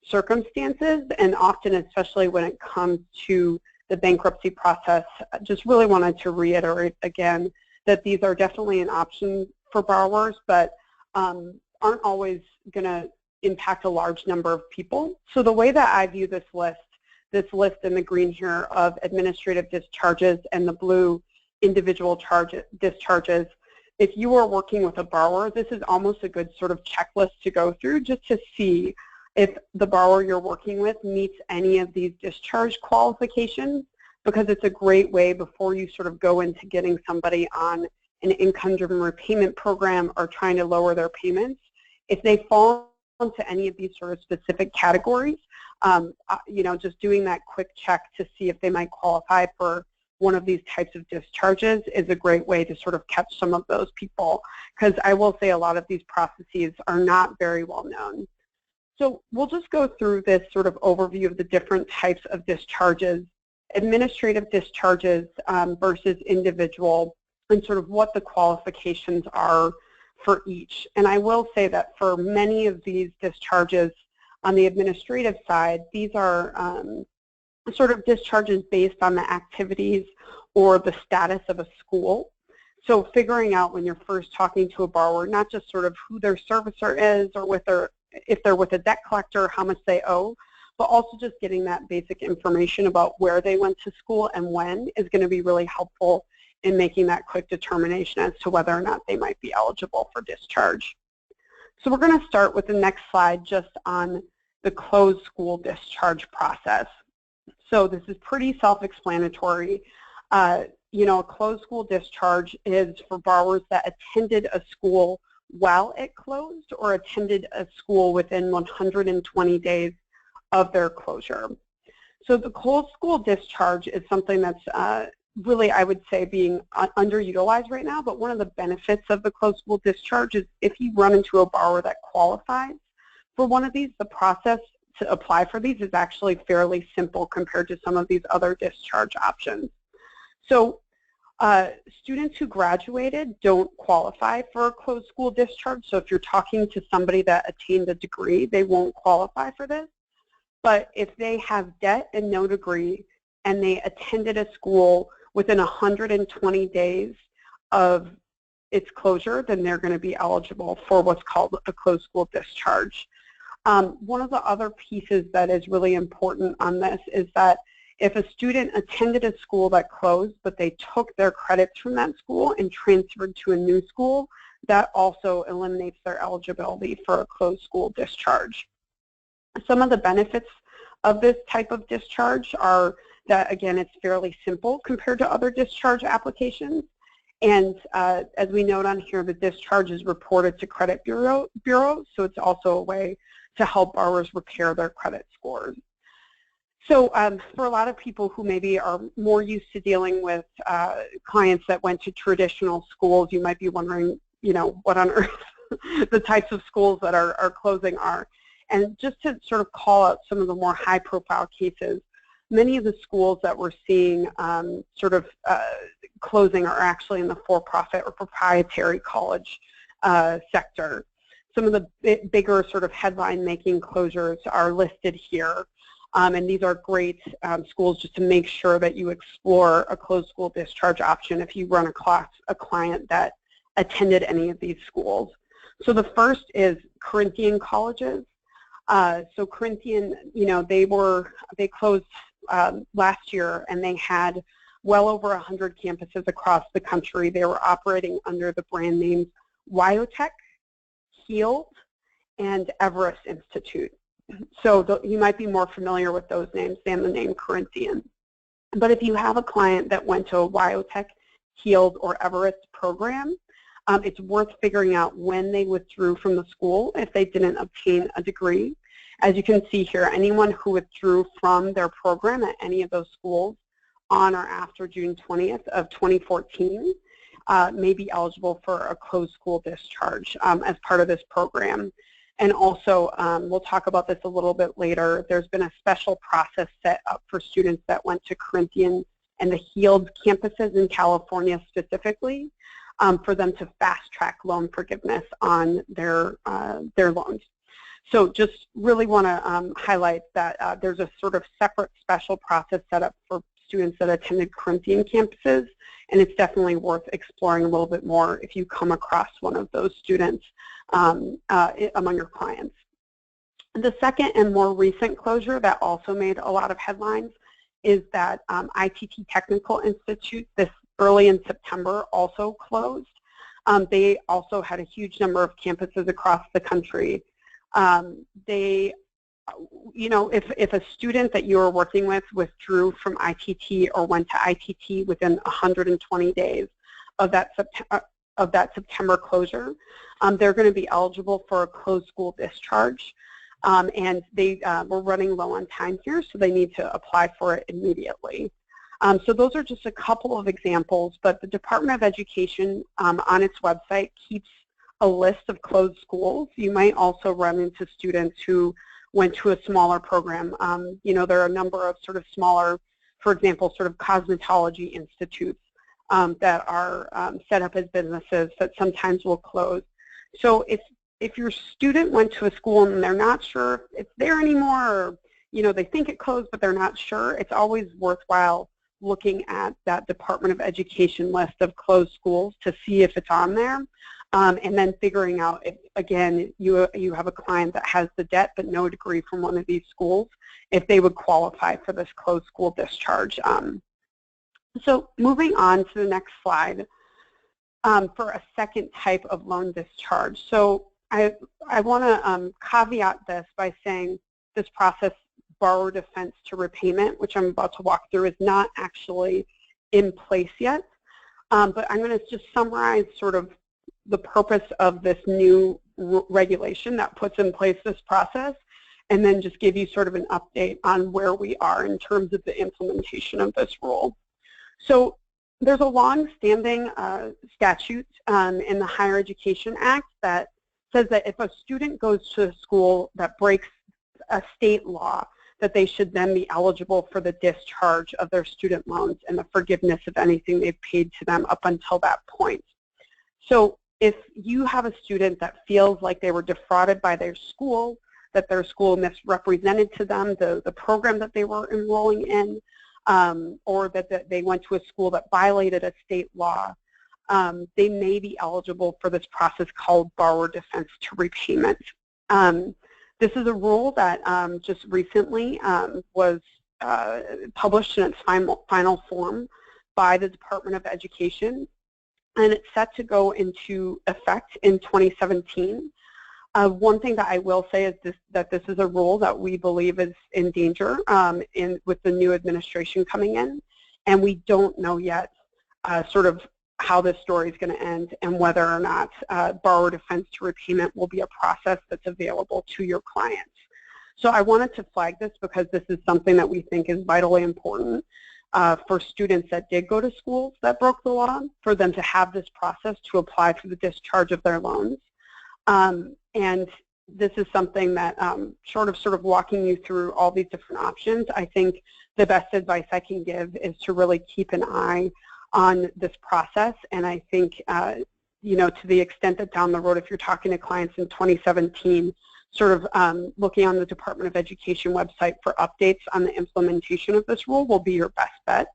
circumstances, and often, especially when it comes to the bankruptcy process, I just really wanted to reiterate again that these are definitely an option for borrowers, but aren't always going to impact a large number of people. So the way that I view this list in the green here of administrative discharges and the blue individual discharges, if you are working with a borrower, this is almost a good sort of checklist to go through just to see if the borrower you're working with meets any of these discharge qualifications. because it's a great way before you sort of go into getting somebody on an income-driven repayment program or trying to lower their payments. If they fall into any of these sort of specific categories, you know, just doing that quick check to see if they might qualify for one of these types of discharges is a great way to sort of catch some of those people, because I will say a lot of these processes are not very well known. So we'll just go through this sort of overview of the different types of discharges, administrative discharges versus individual, and sort of what the qualifications are for each. And I will say that for many of these discharges on the administrative side, these are sort of discharges based on the activities or the status of a school. So figuring out when you're first talking to a borrower, not just sort of who their servicer is or with their, if they're with a debt collector, how much they owe, but also just getting that basic information about where they went to school and when is going to be really helpful in making that quick determination as to whether or not they might be eligible for discharge. So we're going to start with the next slide just on the closed school discharge process. So this is pretty self-explanatory. You know, a closed school discharge is for borrowers that attended a school while it closed or attended a school within 120 days of their closure. So the closed school discharge is something that's really, I would say, being underutilized right now, but one of the benefits of the closed school discharge is if you run into a borrower that qualifies for one of these, the process to apply for these is actually fairly simple compared to some of these other discharge options. So students who graduated don't qualify for a closed school discharge. So if you're talking to somebody that attained a degree, they won't qualify for this. But if they have debt and no degree and they attended a school within 120 days of its closure, then they're going to be eligible for what's called a closed school discharge. One of the other pieces that is really important on this is that if a student attended a school that closed, but they took their credits from that school and transferred to a new school, that also eliminates their eligibility for a closed school discharge. Some of the benefits of this type of discharge are that, again, it's fairly simple compared to other discharge applications. And as we note on here, the discharge is reported to credit bureau, so it's also a way to help borrowers repair their credit scores. So for a lot of people who maybe are more used to dealing with clients that went to traditional schools, you might be wondering, you know, what on earth the types of schools that are closing are. And just to sort of call out some of the more high-profile cases, many of the schools that we're seeing closing are actually in the for-profit or proprietary college sector. Some of the bigger sort of headline-making closures are listed here. And these are great schools just to make sure that you explore a closed school discharge option if you run across a client that attended any of these schools. So the first is Corinthian colleges. So Corinthian, you know, they closed last year, and they had well over 100 campuses across the country. They were operating under the brand names Wyotech, Heald, and Everest Institute. So you might be more familiar with those names than the name Corinthian. But if you have a client that went to a Wyotech, Heald, or Everest program, it's worth figuring out when they withdrew from the school if they didn't obtain a degree. As you can see here, anyone who withdrew from their program at any of those schools on or after June 20th of 2014 may be eligible for a closed school discharge as part of this program. And also, we'll talk about this a little bit later, there's been a special process set up for students that went to Corinthian and the Heald campuses in California specifically for them to fast-track loan forgiveness on their loans. So just really want to highlight that there's a sort of separate special process set up for students that attended Corinthian campuses, and it's definitely worth exploring a little bit more if you come across one of those students among your clients. The second and more recent closure that also made a lot of headlines is that ITT Technical Institute, this early in September, also closed. They also had a huge number of campuses across the country. They you know, if a student that you are working with withdrew from ITT or went to ITT within 120 days of that September closure, they're going to be eligible for a closed school discharge. And they were running low on time here, so they need to apply for it immediately. So those are just a couple of examples, but the Department of Education on its website keeps a list of closed schools. You might also run into students who went to a smaller program. You know, there are a number of sort of smaller, for example, sort of cosmetology institutes that are set up as businesses that sometimes will close. So if your student went to a school and they're not sure if it's there anymore, or, you know, they think it closed but they're not sure, it's always worthwhile looking at that Department of Education list of closed schools to see if it's on there, and then figuring out if, again, you have a client that has the debt but no degree from one of these schools, if they would qualify for this closed school discharge. So moving on to the next slide, for a second type of loan discharge. So I want to caveat this by saying this process, borrower defense to repayment, which I'm about to walk through, is not actually in place yet. But I'm going to just summarize sort of the purpose of this new regulation that puts in place this process, and then just give you sort of an update on where we are in terms of the implementation of this rule. So there's a long-standing statute in the Higher Education Act that says that if a student goes to a school that breaks a state law, that they should then be eligible for the discharge of their student loans and the forgiveness of anything they've paid to them up until that point. So if you have a student that feels like they were defrauded by their school, that their school misrepresented to them the program that they were enrolling in, or that they went to a school that violated a state law, they may be eligible for this process called borrower defense to repayment. This is a rule that just recently was published in its final form by the Department of Education, and it's set to go into effect in 2017. One thing that I will say is that this is a rule that we believe is in danger with the new administration coming in, and we don't know yet sort of how this story is going to end and whether or not borrower defense to repayment will be a process that's available to your clients. So I wanted to flag this because this is something that we think is vitally important for students that did go to schools that broke the law, for them to have this process to apply for the discharge of their loans. And this is something that, short of walking you through all these different options, I think the best advice I can give is to really keep an eye on this process. And I think, you know, to the extent that down the road, if you're talking to clients in 2017, sort of looking on the Department of Education website for updates on the implementation of this rule will be your best bet.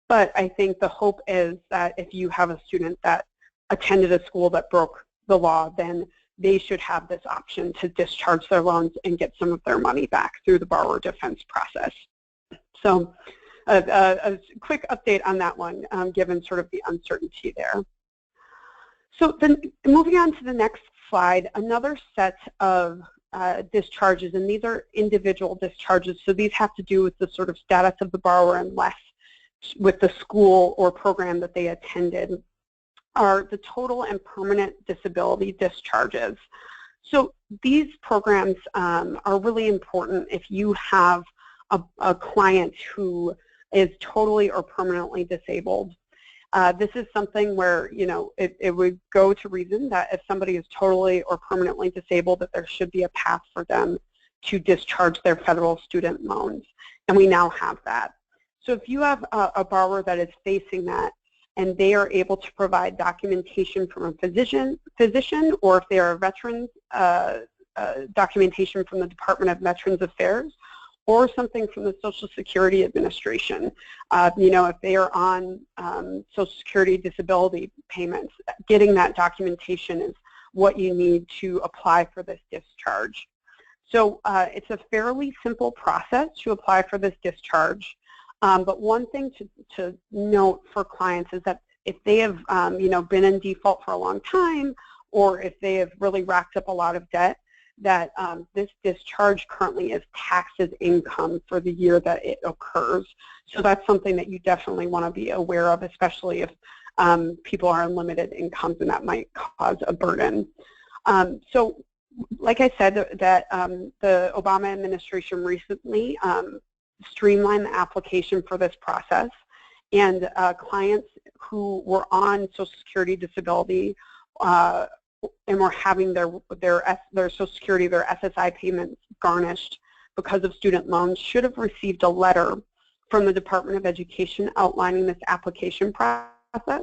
But I think the hope is that if you have a student that attended a school that broke the law, then they should have this option to discharge their loans and get some of their money back through the borrower defense process. So a quick update on that one, given sort of the uncertainty there. So then moving on to the next slide, another set of discharges, and these are individual discharges, so these have to do with the sort of status of the borrower and less with the school or program that they attended, are the total and permanent disability discharges. So these programs are really important if you have a client who is totally or permanently disabled. This is something where, you know, it would go to reason that if somebody is totally or permanently disabled, that there should be a path for them to discharge their federal student loans, and we now have that. So if you have a borrower that is facing that, and they are able to provide documentation from a physician, or if they are a veteran, documentation from the Department of Veterans Affairs, or something from the Social Security Administration. You know, if they are on Social Security disability payments, getting that documentation is what you need to apply for this discharge. So it's a fairly simple process to apply for this discharge. But one thing to note for clients is that if they have you know, been in default for a long time, or if they have really racked up a lot of debt, that this discharge currently is taxed as income for the year that it occurs. So that's something that you definitely want to be aware of, especially if people are on limited incomes, and that might cause a burden. So like I said, that the Obama administration recently streamlined the application for this process, and clients who were on Social Security disability and were having their Social Security, their SSI payments garnished because of student loans should have received a letter from the Department of Education outlining this application process.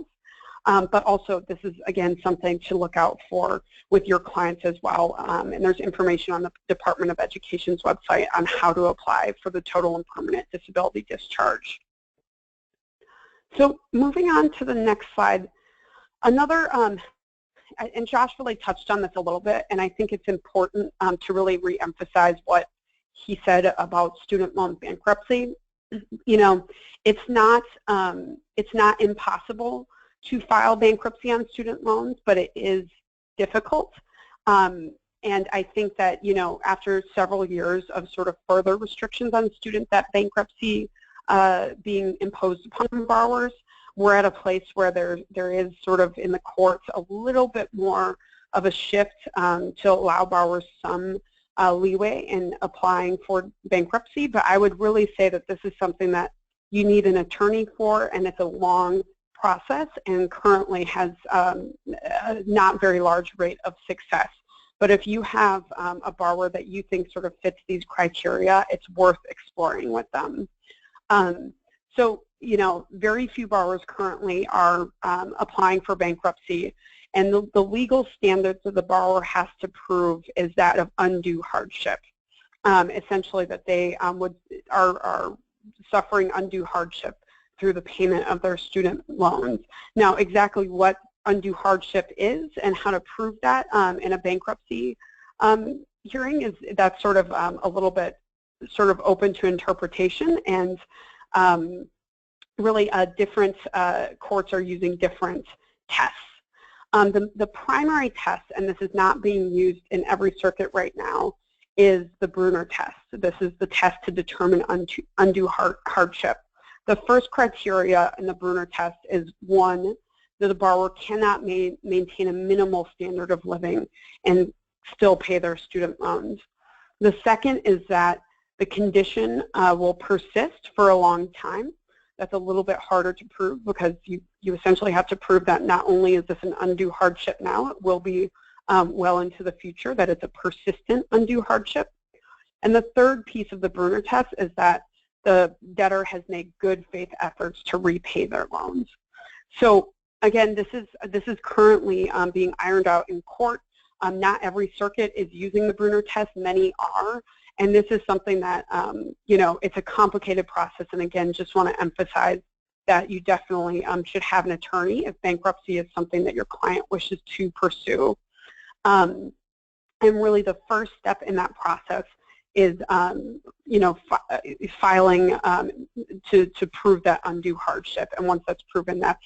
But also, this is, again, something to look out for with your clients as well. And there's information on the Department of Education's website on how to apply for the total and permanent disability discharge. So moving on to the next slide, another, and Josh really touched on this a little bit, and I think it's important to really re-emphasize what he said about student loan bankruptcy. You know, it's not impossible to file bankruptcy on student loans, but it is difficult. And I think that, you know, after several years of sort of further restrictions on student debt bankruptcy being imposed upon borrowers, we're at a place where there is sort of in the courts a little bit more of a shift to allow borrowers some leeway in applying for bankruptcy. But I would really say that this is something that you need an attorney for, and it's a long process and currently has a not very large rate of success. But if you have a borrower that you think sort of fits these criteria, it's worth exploring with them. So, you know, very few borrowers currently are applying for bankruptcy, and the legal standards that the borrower has to prove is that of undue hardship. Essentially that they are suffering undue hardship through the payment of their student loans. Now, exactly what undue hardship is and how to prove that in a bankruptcy hearing that's sort of a little bit sort of open to interpretation, and really different courts are using different tests. The primary test, and this is not being used in every circuit right now, is the Bruner test. This is the test to determine undue hardship. The first criteria in the Bruner test is, one, that the borrower cannot maintain a minimal standard of living and still pay their student loans. The second is that the condition will persist for a long time. That's a little bit harder to prove because you essentially have to prove that not only is this an undue hardship now, it will be well into the future, that it's a persistent undue hardship. And the third piece of the Bruner test is that the debtor has made good faith efforts to repay their loans. So again, this is currently being ironed out in court. Not every circuit is using the Bruner test, many are, and this is something that, you know, it's a complicated process, and again, just want to emphasize that you definitely should have an attorney if bankruptcy is something that your client wishes to pursue. And really the first step in that process is, you know, filing to prove that undue hardship, and once that's proven, that's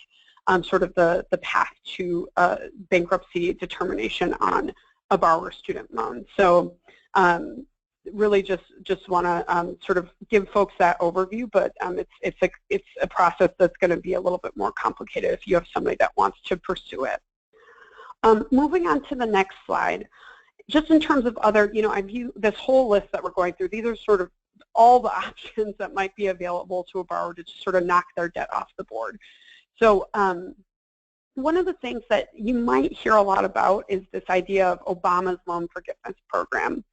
sort of the path to bankruptcy determination on a borrower's student loan. So really just want to sort of give folks that overview, but it's a process that's going to be a little bit more complicated if you have somebody that wants to pursue it. Moving on to the next slide, just in terms of other, you know, I view this whole list that we're going through, these are sort of all the options that might be available to a borrower to just sort of knock their debt off the board. So one of the things that you might hear a lot about is this idea of Obama's loan forgiveness program.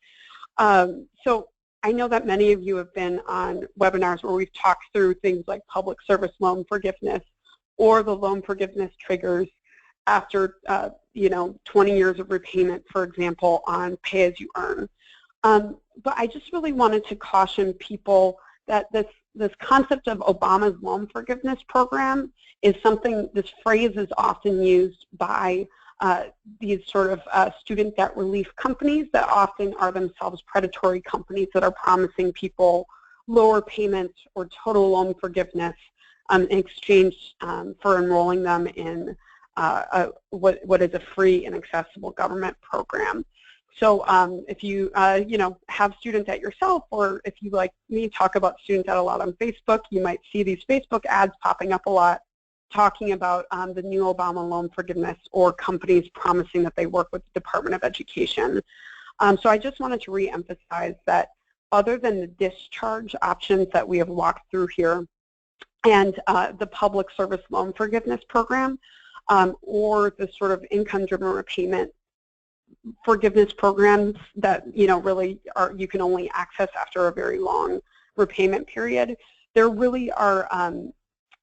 So I know that many of you have been on webinars where we've talked through things like public service loan forgiveness or the loan forgiveness triggers after, you know, 20 years of repayment, for example, on pay-as-you-earn. But I just really wanted to caution people that this concept of Obama's loan forgiveness program is something, this phrase is often used by these sort of student debt relief companies that often are themselves predatory companies that are promising people lower payments or total loan forgiveness in exchange for enrolling them in what is a free and accessible government program. So if you, have student debt yourself, or if you, like me, talk about student debt a lot on Facebook, you might see these Facebook ads popping up a lot talking about the new Obama loan forgiveness or companies promising that they work with the Department of Education. So I just wanted to reemphasize that other than the discharge options that we have walked through here and the public service loan forgiveness program or the sort of income-driven repayment forgiveness programs that really are you can only access after a very long repayment period, there really are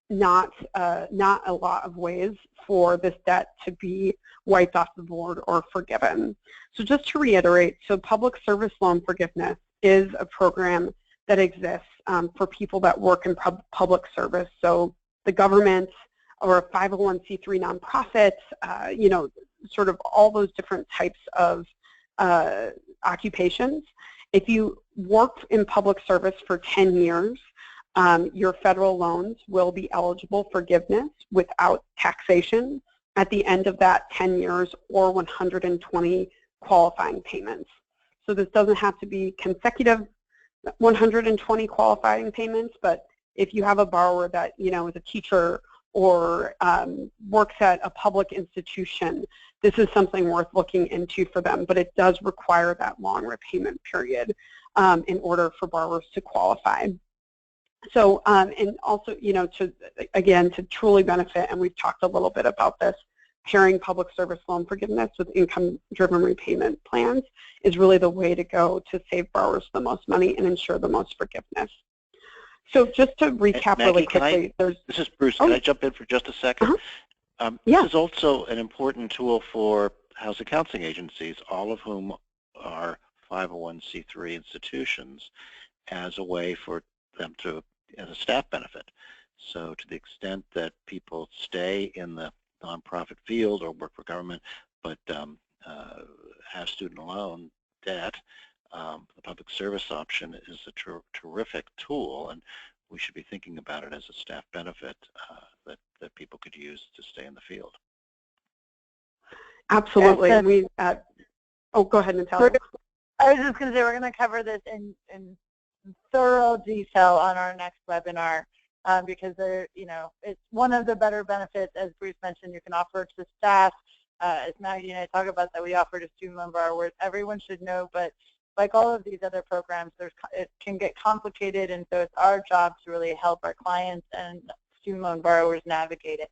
not a lot of ways for this debt to be wiped off the board or forgiven. So just to reiterate, so public service loan forgiveness is a program that exists for people that work in public service. So the government or a 501c3 nonprofit, sort of all those different types of occupations. If you work in public service for 10 years, your federal loans will be eligible for forgiveness without taxation at the end of that 10 years or 120 qualifying payments. So this doesn't have to be consecutive 120 qualifying payments, but if you have a borrower that is a teacher or works at a public institution, this is something worth looking into for them, but it does require that long repayment period in order for borrowers to qualify. So, and also, to truly benefit, and we've talked a little bit about this, pairing public service loan forgiveness with income-driven repayment plans is really the way to go to save borrowers the most money and ensure the most forgiveness. So just to recap Maggie, really quickly, this is Bruce. Can I jump in for just a second? Yeah. This is also an important tool for housing counseling agencies, all of whom are 501c3 institutions, as a way for them to, as a staff benefit. So to the extent that people stay in the nonprofit field or work for government, but have student loan debt, the public service option is a terrific tool, and we should be thinking about it as a staff benefit that people could use to stay in the field. Absolutely. Go ahead, Natalia. I was just going to say we're going to cover this in thorough detail on our next webinar because it's one of the better benefits, as Bruce mentioned, you can offer to staff. As Maggie and I talk about that we offer to student loan borrowers, everyone should know, but like all of these other programs, it can get complicated, and so it's our job to really help our clients and student loan borrowers navigate it.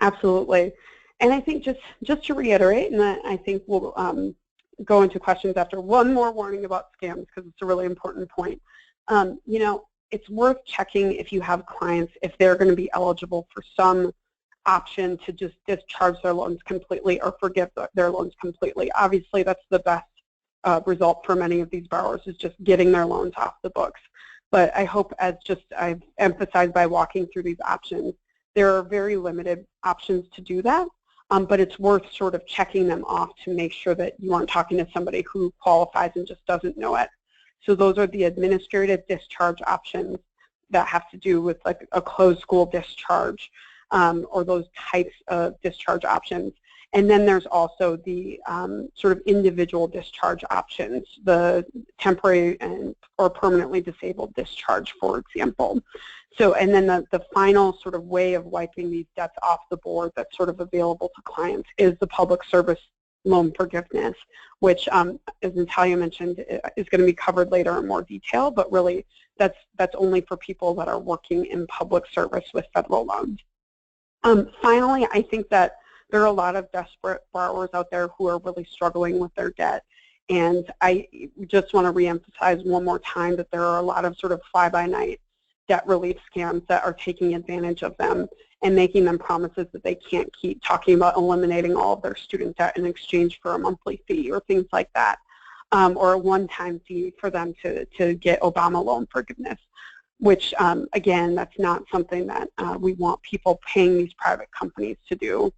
Absolutely. And I think just to reiterate, and I think we'll go into questions after, one more warning about scams because it's a really important point. It's worth checking if you have clients, if they're going to be eligible for some option to just discharge their loans completely or forgive their loans completely. Obviously, that's the best result for many of these borrowers, is just getting their loans off the books. But I hope, as I've emphasized by walking through these options, there are very limited options to do that, but it's worth sort of checking them off to make sure that you aren't talking to somebody who qualifies and just doesn't know it. So those are the administrative discharge options that have to do with like a closed school discharge, or those types of discharge options. And then there's also the sort of individual discharge options, the temporary or permanently disabled discharge, for example. So, and then the final sort of way of wiping these debts off the board that's sort of available to clients is the public service loan forgiveness, which, as Natalia mentioned, is going to be covered later in more detail, but really that's only for people that are working in public service with federal loans. Finally, I think that there are a lot of desperate borrowers out there who are really struggling with their debt, and I just want to reemphasize one more time that there are a lot of sort of fly-by-night debt relief scams that are taking advantage of them and making them promises that they can't keep, talking about eliminating all of their student debt in exchange for a monthly fee or things like that, or a one-time fee for them to get Obama loan forgiveness, which, again, that's not something that we want people paying these private companies to do.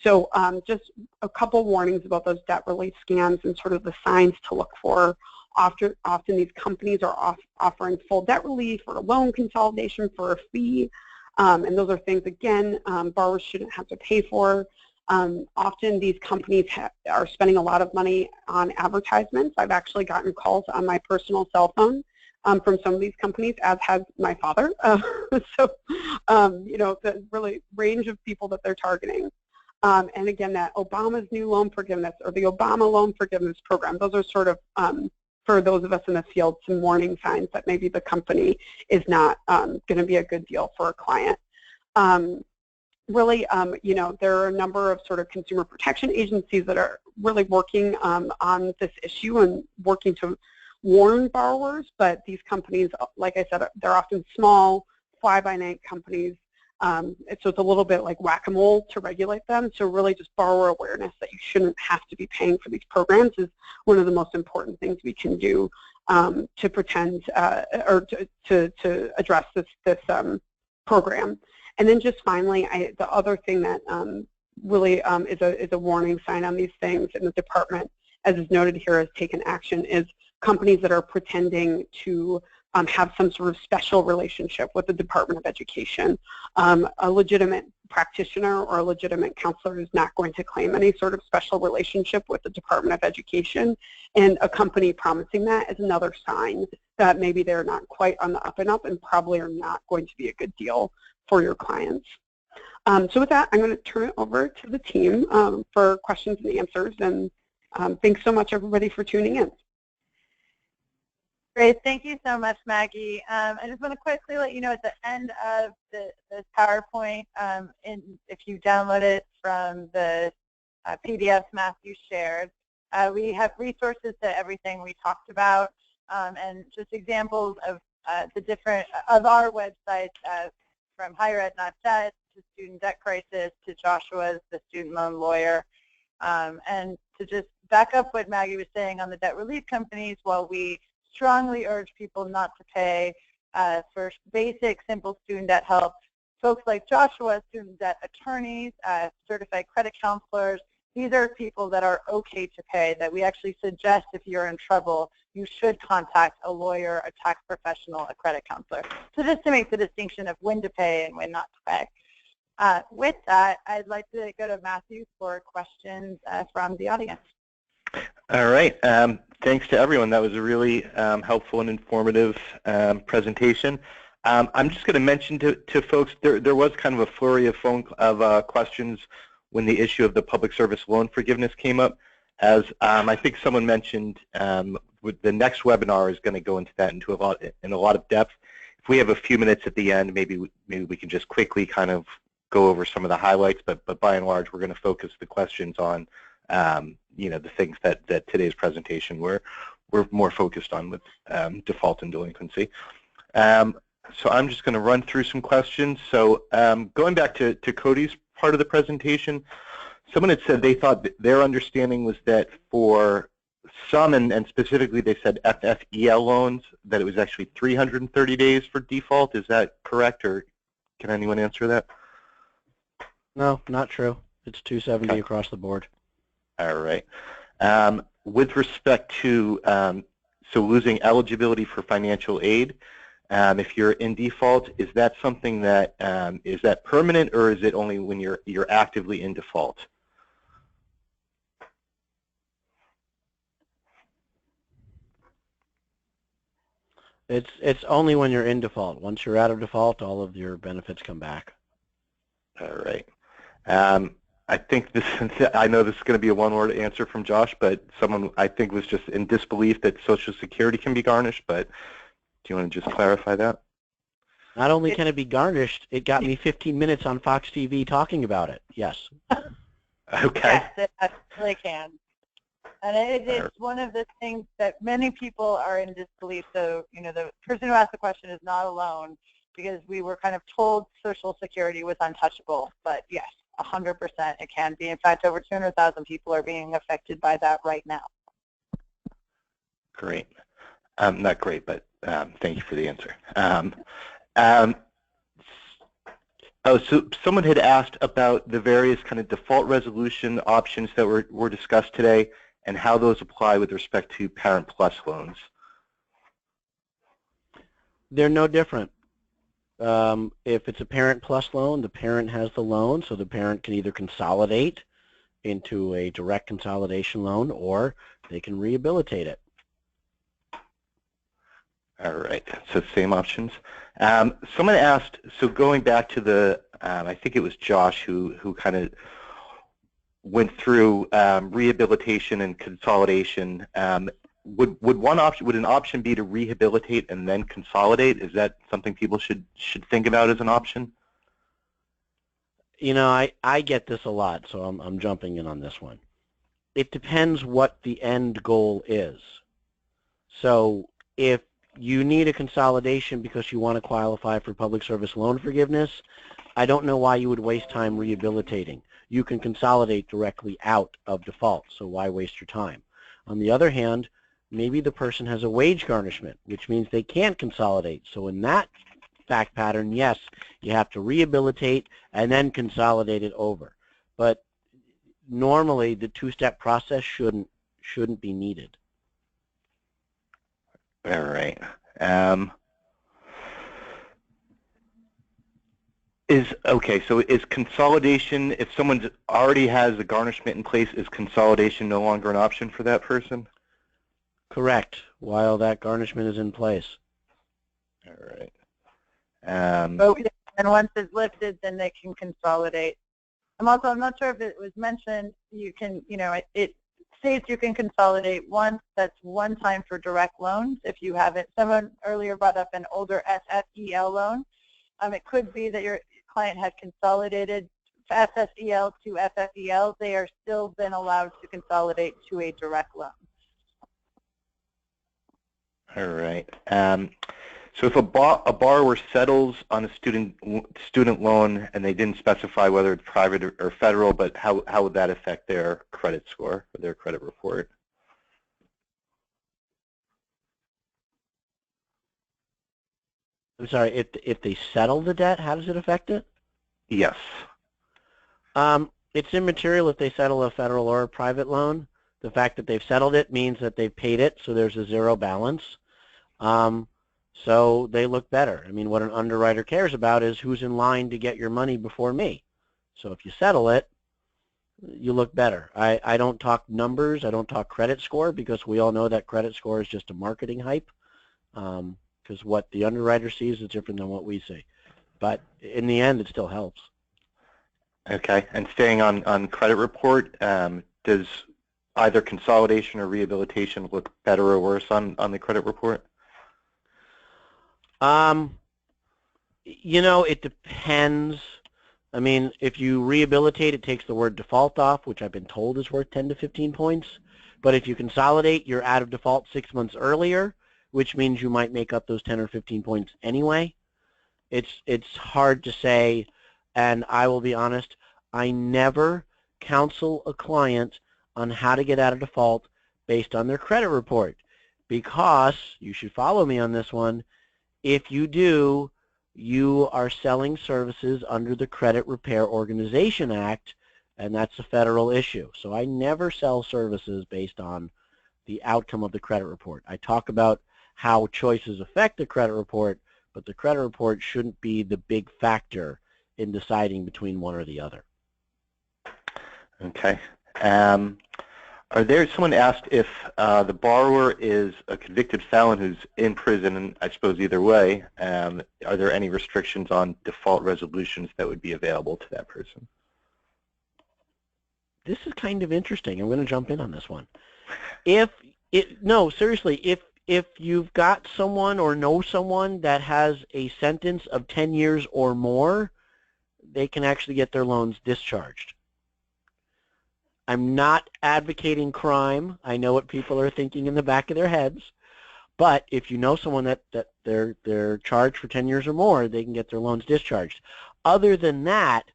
So just a couple warnings about those debt relief scams and sort of the signs to look for. Often these companies are offering full debt relief or a loan consolidation for a fee, and those are things, again, borrowers shouldn't have to pay for. Often these companies are spending a lot of money on advertisements. I've actually gotten calls on my personal cell phone from some of these companies, as has my father. So, you know, the really range of people that they're targeting. And again, that Obama's new loan forgiveness or the Obama loan forgiveness program, those are sort of, for those of us in the field, some warning signs that maybe the company is not going to be a good deal for a client. Really, you know, there are a number of sort of consumer protection agencies that are really working on this issue and working to warn borrowers, but these companies, like I said, they're often small, fly-by-night companies, so it's a little bit like whack-a-mole to regulate them. So really just borrower awareness that you shouldn't have to be paying for these programs is one of the most important things we can do to pretend or to address this program. And then just finally, the other thing that really is a warning sign on these things, and the department, as is noted here, has taken action, is companies that are pretending to have some sort of special relationship with the Department of Education. A legitimate practitioner or a legitimate counselor is not going to claim any sort of special relationship with the Department of Education, and a company promising that is another sign that maybe they're not quite on the up and up and probably are not going to be a good deal for your clients. So with that, I'm going to turn it over to the team for questions and answers, and thanks so much, everybody, for tuning in. Great, thank you so much, Maggie. I just want to quickly let you know at the end of this PowerPoint, if you download it from the PDF Matthew shared, we have resources to everything we talked about, and just examples of the different of our websites, from Higher Ed Not Debt to Student Debt Crisis to Joshua's The Student Loan Lawyer, and to just back up what Maggie was saying on the debt relief companies, while we strongly urge people not to pay for basic, simple student debt help, folks like Joshua, student debt attorneys, certified credit counselors, these are people that are okay to pay, that we actually suggest if you're in trouble, you should contact a lawyer, a tax professional, a credit counselor. So just to make the distinction of when to pay and when not to pay. With that, I'd like to go to Matthew for questions from the audience. All right. Thanks to everyone. That was a really helpful and informative presentation. I'm just going to mention to folks there was kind of a flurry of questions when the issue of the public service loan forgiveness came up. As I think someone mentioned, the next webinar is going to go into that in a lot of depth. If we have a few minutes at the end, maybe we can just quickly kind of go over some of the highlights. But by and large, we're going to focus the questions on you know, the things that today's presentation we're more focused on with default and delinquency. So I'm just going to run through some questions. So going back to Cody's part of the presentation, someone had said they thought that their understanding was that for some, and specifically they said FFEL loans, that it was actually 330 days for default. Is that correct, or can anyone answer that? No, not true. It's 270 okay. Across the board. All right. With respect to so losing eligibility for financial aid, if you're in default, is that something that is that permanent, or is it only when you're actively in default? It's only when you're in default. Once you're out of default, all of your benefits come back. All right. I think I know this is going to be a one-word answer from Josh, but someone I think was just in disbelief that Social Security can be garnished, but do you want to just clarify that? Not only can it be garnished, it got me 15 minutes on Fox TV talking about it. Yes. Okay. Yes, it absolutely can. And it's one of the things that many people are in disbelief. So, you know, the person who asked the question is not alone, because we were kind of told Social Security was untouchable. But yes, 100% it can be. In fact, over 200,000 people are being affected by that right now. Great. Not great, but thank you for the answer. Oh, so someone had asked about the various kind of default resolution options that were discussed today and how those apply with respect to Parent Plus loans. They're no different. If it's a Parent Plus loan, the parent has the loan, so the parent can either consolidate into a direct consolidation loan, or they can rehabilitate it. All right, so same options. Someone asked, so going back to the, I think it was Josh who kind of went through rehabilitation and consolidation. Would an option be to rehabilitate and then consolidate? Is that something people should think about as an option? You know, I get this a lot, so I'm jumping in on this one. It depends what the end goal is. So if you need a consolidation because you want to qualify for public service loan forgiveness, I don't know why you would waste time rehabilitating. You can consolidate directly out of default, so why waste your time? On the other hand, maybe the person has a wage garnishment, which means they can't consolidate. So in that fact pattern, yes, you have to rehabilitate and then consolidate it over. But normally the two-step process shouldn't be needed. All right. So is consolidation, if someone already has a garnishment in place, is consolidation no longer an option for that person? Correct, while that garnishment is in place. All right. And once it's lifted, then they can consolidate. I'm not sure if it was mentioned, you can, it states you can consolidate once. That's one time for direct loans. If you haven't, someone earlier brought up an older SFEL loan. It could be that your client had consolidated SSEL to FFEL. They are still been allowed to consolidate to a direct loan. All right. So if a borrower settles on a student loan and they didn't specify whether it's private or federal, but how would that affect their credit score or their credit report? I'm sorry, if they settle the debt, how does it affect it? Yes. It's immaterial if they settle a federal or a private loan. The fact that they've settled it means that they've paid it, so there's a zero balance. So they look better. I mean, what an underwriter cares about is who's in line to get your money before me. So if you settle it, you look better. I don't talk numbers. I don't talk credit score because we all know that credit score is just a marketing hype. Because what the underwriter sees is different than what we see. But in the end, it still helps. Okay. And staying on credit report, does either consolidation or rehabilitation look better or worse on the credit report? It depends. I mean, if you rehabilitate, it takes the word default off, which I've been told is worth 10 to 15 points. But if you consolidate, you're out of default 6 months earlier, which means you might make up those 10 or 15 points anyway. It's hard to say, and I will be honest, I never counsel a client on how to get out of default based on their credit report, because you should follow me on this one. If you do, you are selling services under the Credit Repair Organization Act, and that's a federal issue. So I never sell services based on the outcome of the credit report. I talk about how choices affect the credit report, but the credit report shouldn't be the big factor in deciding between one or the other. Okay. Someone asked if the borrower is a convicted felon who's in prison, and I suppose either way, are there any restrictions on default resolutions that would be available to that person? This is kind of interesting. I'm going to jump in on this one. No, seriously, if you've got someone or know someone that has a sentence of 10 years or more, they can actually get their loans discharged. I'm not advocating crime. I know what people are thinking in the back of their heads. But if you know someone that they're charged for 10 years or more, they can get their loans discharged. Other than that,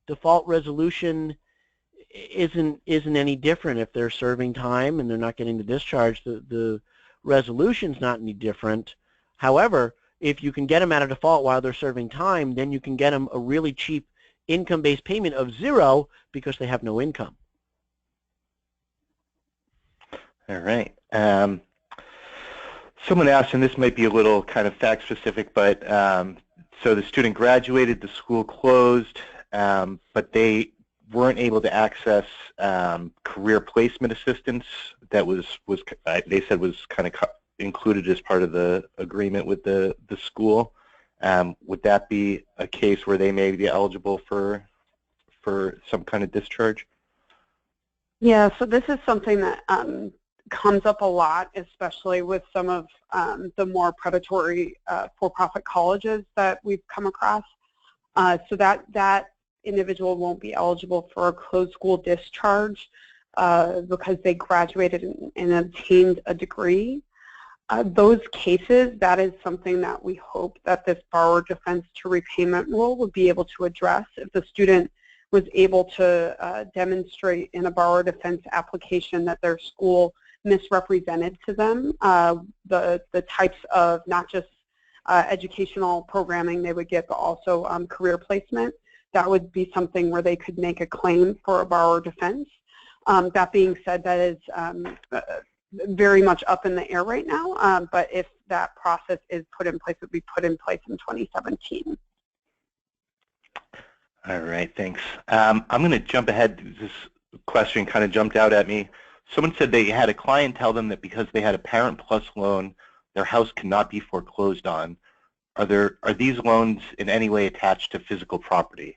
default resolution isn't any different if they're serving time and they're not getting the discharge. The resolution's not any different. However, if you can get them out of default while they're serving time, then you can get them a really cheap income-based payment of zero because they have no income. All right. Someone asked, and this might be a little kind of fact-specific, but so the student graduated, the school closed, but they weren't able to access career placement assistance that they said was kind of included as part of the agreement with the school. Would that be a case where they may be eligible for some kind of discharge? Yeah, so this is something that comes up a lot, especially with some of the more predatory for-profit colleges that we've come across. So that individual won't be eligible for a closed school discharge because they graduated and obtained a degree. Those cases, that is something that we hope that this borrower defense to repayment rule would be able to address. If the student was able to demonstrate in a borrower defense application that their school misrepresented to them the types of not just educational programming they would get, but also career placement, that would be something where they could make a claim for a borrower defense. That being said, that is very much up in the air right now, but if that process is put in place, it would be put in place in 2017. All right, thanks. I'm going to jump ahead. This question kind of jumped out at me. Someone said they had a client tell them that because they had a Parent Plus loan, their house cannot be foreclosed on. Are these loans in any way attached to physical property?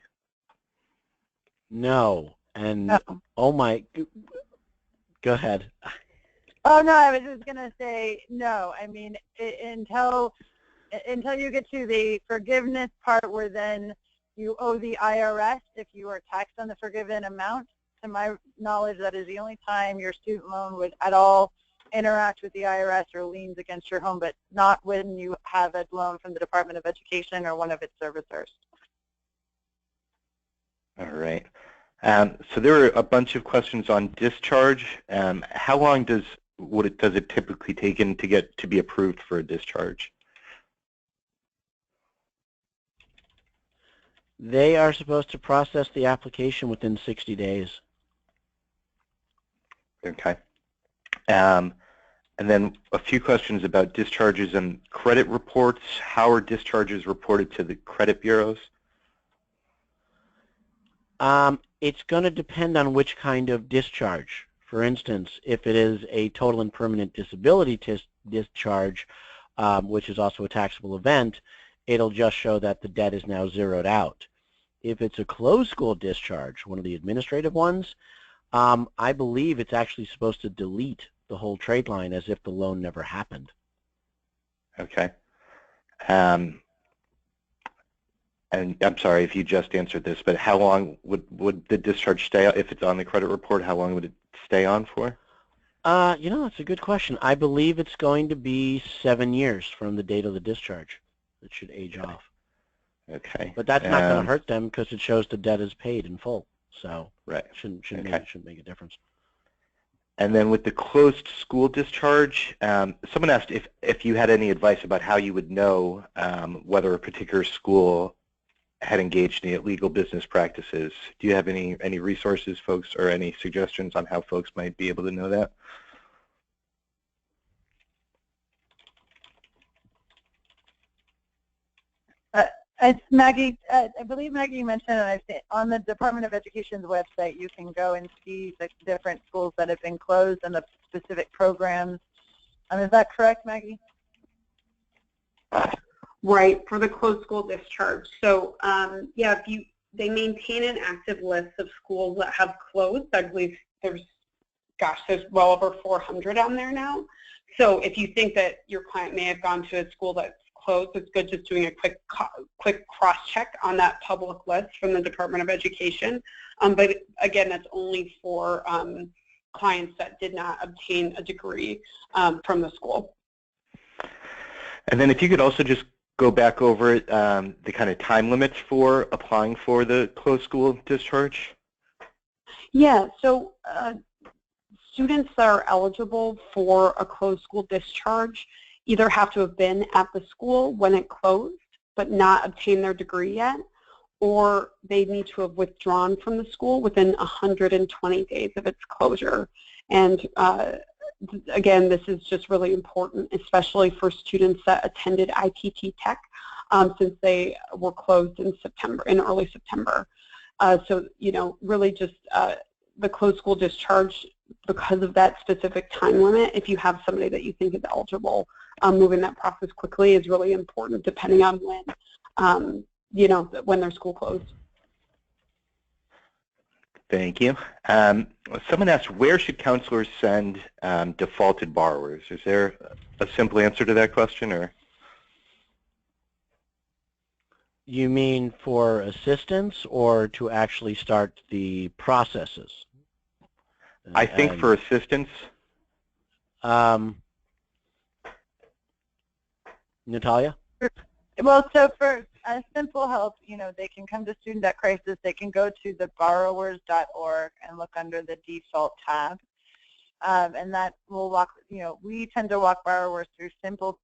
No. And oh my, go ahead. Oh no, I was just gonna say no. I mean, until you get to the forgiveness part, where then you owe the IRS if you are taxed on the forgiven amount. To my knowledge, that is the only time your student loan would at all interact with the IRS or liens against your home, but not when you have a loan from the Department of Education or one of its servicers. All right. So there are a bunch of questions on discharge. How long does it typically take to be approved for a discharge? They are supposed to process the application within 60 days. Okay. And then a few questions about discharges and credit reports. How are discharges reported to the credit bureaus? It's going to depend on which kind of discharge. For instance, if it is a total and permanent disability discharge, which is also a taxable event, it'll just show that the debt is now zeroed out. If it's a closed school discharge, one of the administrative ones, I believe it's actually supposed to delete the whole trade line as if the loan never happened. Okay. And I'm sorry if you just answered this, but how long would the discharge stay, if it's on the credit report, how long would it stay on for? You know, that's a good question. I believe it's going to be 7 years from the date of the discharge. It should age off. Okay. But that's not going to hurt them because it shows the debt is paid in full. So right. It shouldn't make a difference. And then with the closed school discharge, someone asked if you had any advice about how you would know whether a particular school had engaged in illegal business practices. Do you have any resources, folks, or any suggestions on how folks might be able to know that? It's Maggie. I believe Maggie mentioned, and I've seen on the Department of Education's website, you can go and see the different schools that have been closed and the specific programs. Is that correct, Maggie? Right, for the closed school discharge. So yeah, they maintain an active list of schools that have closed. I believe there's well over 400 on there now. So if you think that your client may have gone to a school that's closed, it's good just doing a quick cross-check on that public list from the Department of Education. But again, that's only for clients that did not obtain a degree from the school. And then if you could also just go back over the kind of time limits for applying for the closed school discharge. Yeah, so students that are eligible for a closed school discharge either have to have been at the school when it closed but not obtained their degree yet, or they need to have withdrawn from the school within 120 days of its closure. And again, this is just really important, especially for students that attended IPT Tech since they were closed in early September. So, you know, really just the closed school discharge, because of that specific time limit, if you have somebody that you think is eligible, moving that process quickly is really important depending on when, you know, when their school closed. Thank you. Someone asked, where should counselors send defaulted borrowers? Is there a simple answer to that question, or? You mean for assistance or to actually start the processes? I think for assistance. Natalia? Well, so for simple help, you know, they can come to Student Debt Crisis. They can go to the borrowers.org and look under the default tab. And that will walk, you know, we tend to walk borrowers through simple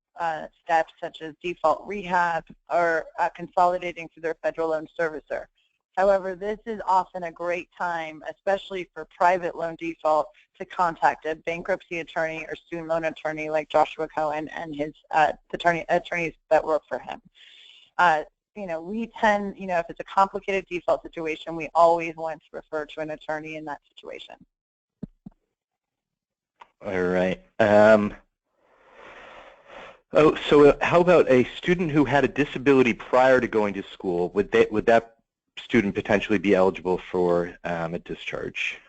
steps such as default rehab or consolidating through their federal loan servicer. However, this is often a great time, especially for private loan default, to contact a bankruptcy attorney or student loan attorney like Joshua Cohen and his attorneys that work for him. You know, we tend, you know, if it's a complicated default situation, we always want to refer to an attorney in that situation. All right. So how about a student who had a disability prior to going to school? Would that student potentially be eligible for a discharge?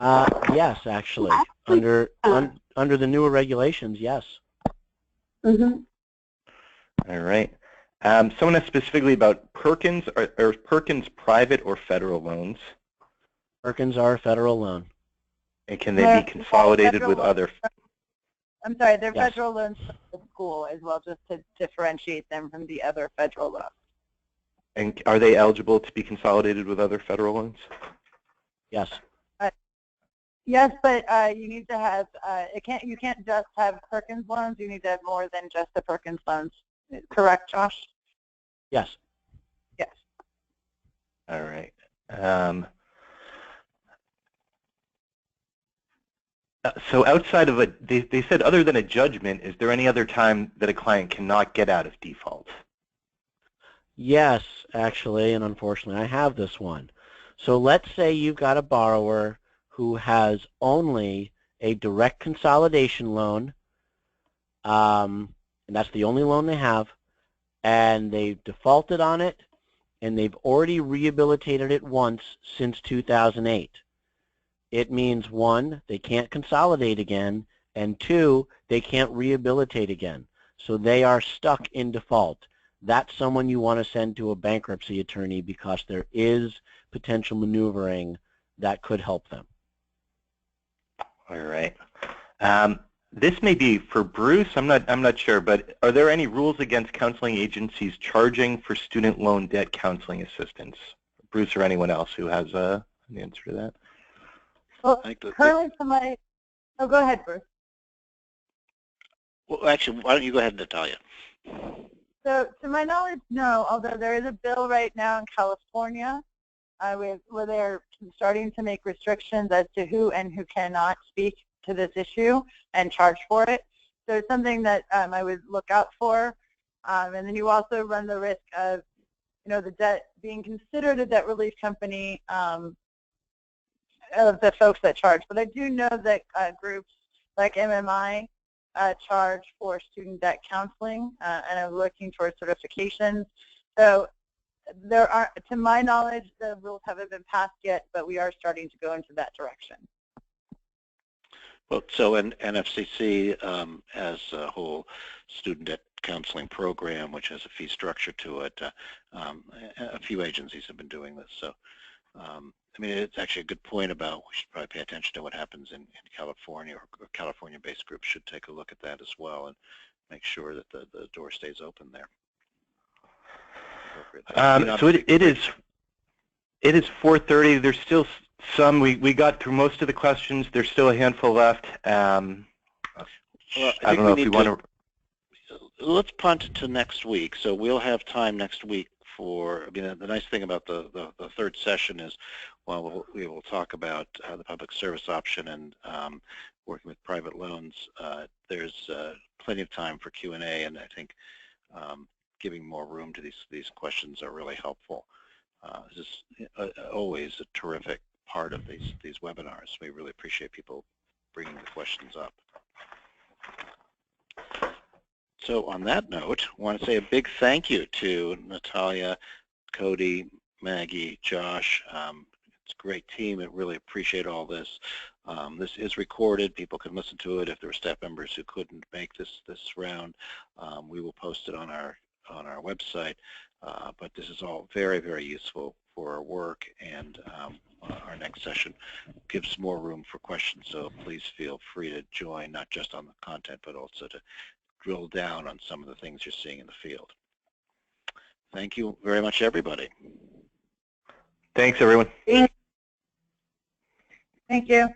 Yes, actually, under the newer regulations, yes. Mm-hmm. All right. Someone asked specifically about Perkins. Are Perkins private or federal loans? Perkins are a federal loan. And can they be consolidated with other? I'm sorry, they're Yes. federal loans for the school as well, just to differentiate them from the other federal loans. And are they eligible to be consolidated with other federal loans? Yes. Yes, but you need to have you can't just have Perkins loans. You need to have more than just the Perkins loans. Correct, Josh? Yes. Yes. All right. So outside of they said other than a judgment, is there any other time that a client cannot get out of default? Yes, actually, and unfortunately, I have this one. So let's say you've got a borrower who has only a direct consolidation loan, and that's the only loan they have, and they've defaulted on it, and they've already rehabilitated it once since 2008. It means, one, they can't consolidate again, and two, they can't rehabilitate again. So they are stuck in default. That's someone you want to send to a bankruptcy attorney because there is potential maneuvering that could help them. All right. This may be for Bruce. I'm not sure, but are there any rules against counseling agencies charging for student loan debt counseling assistance? Bruce or anyone else who has an answer to that? Well, currently oh, go ahead, Bruce. Well, actually, why don't you go ahead, Natalia? So, to my knowledge, no, although there is a bill right now in California where they're starting to make restrictions as to who and who cannot speak to this issue and charge for it. So it's something that I would look out for. And then you also run the risk of, you know, the debt being considered a debt relief company of the folks that charge. But I do know that groups like MMI charge for student debt counseling and are looking for certifications. So there are, to my knowledge, the rules haven't been passed yet, but we are starting to go into that direction. Well, so NFCC has a whole student debt counseling program, which has a fee structure to it. A few agencies have been doing this. So, I mean, it's actually a good point about we should probably pay attention to what happens in California, or California-based groups should take a look at that as well and make sure that the door stays open there. So it is 4:30. There's still some. We got through most of the questions. There's still a handful left. Well, I don't know if you want to. Let's punt to next week. So we'll have time next week for. I mean, the nice thing about the third session is, well, we will talk about the public service option and working with private loans, there's plenty of time for Q&A, and I think giving more room to these questions are really helpful. This is always a terrific part of these webinars. We really appreciate people bringing the questions up. So on that note, I want to say a big thank you to Natalia, Cody, Maggie, Josh. It's a great team. I really appreciate all this. This is recorded. People can listen to it if there were staff members who couldn't make this round. We will post it on our website. But this is all very, very useful for our work, and our next session gives more room for questions. So please feel free to join, not just on the content, but also to drill down on some of the things you're seeing in the field. Thank you very much, everybody. Thanks, everyone. Thank you.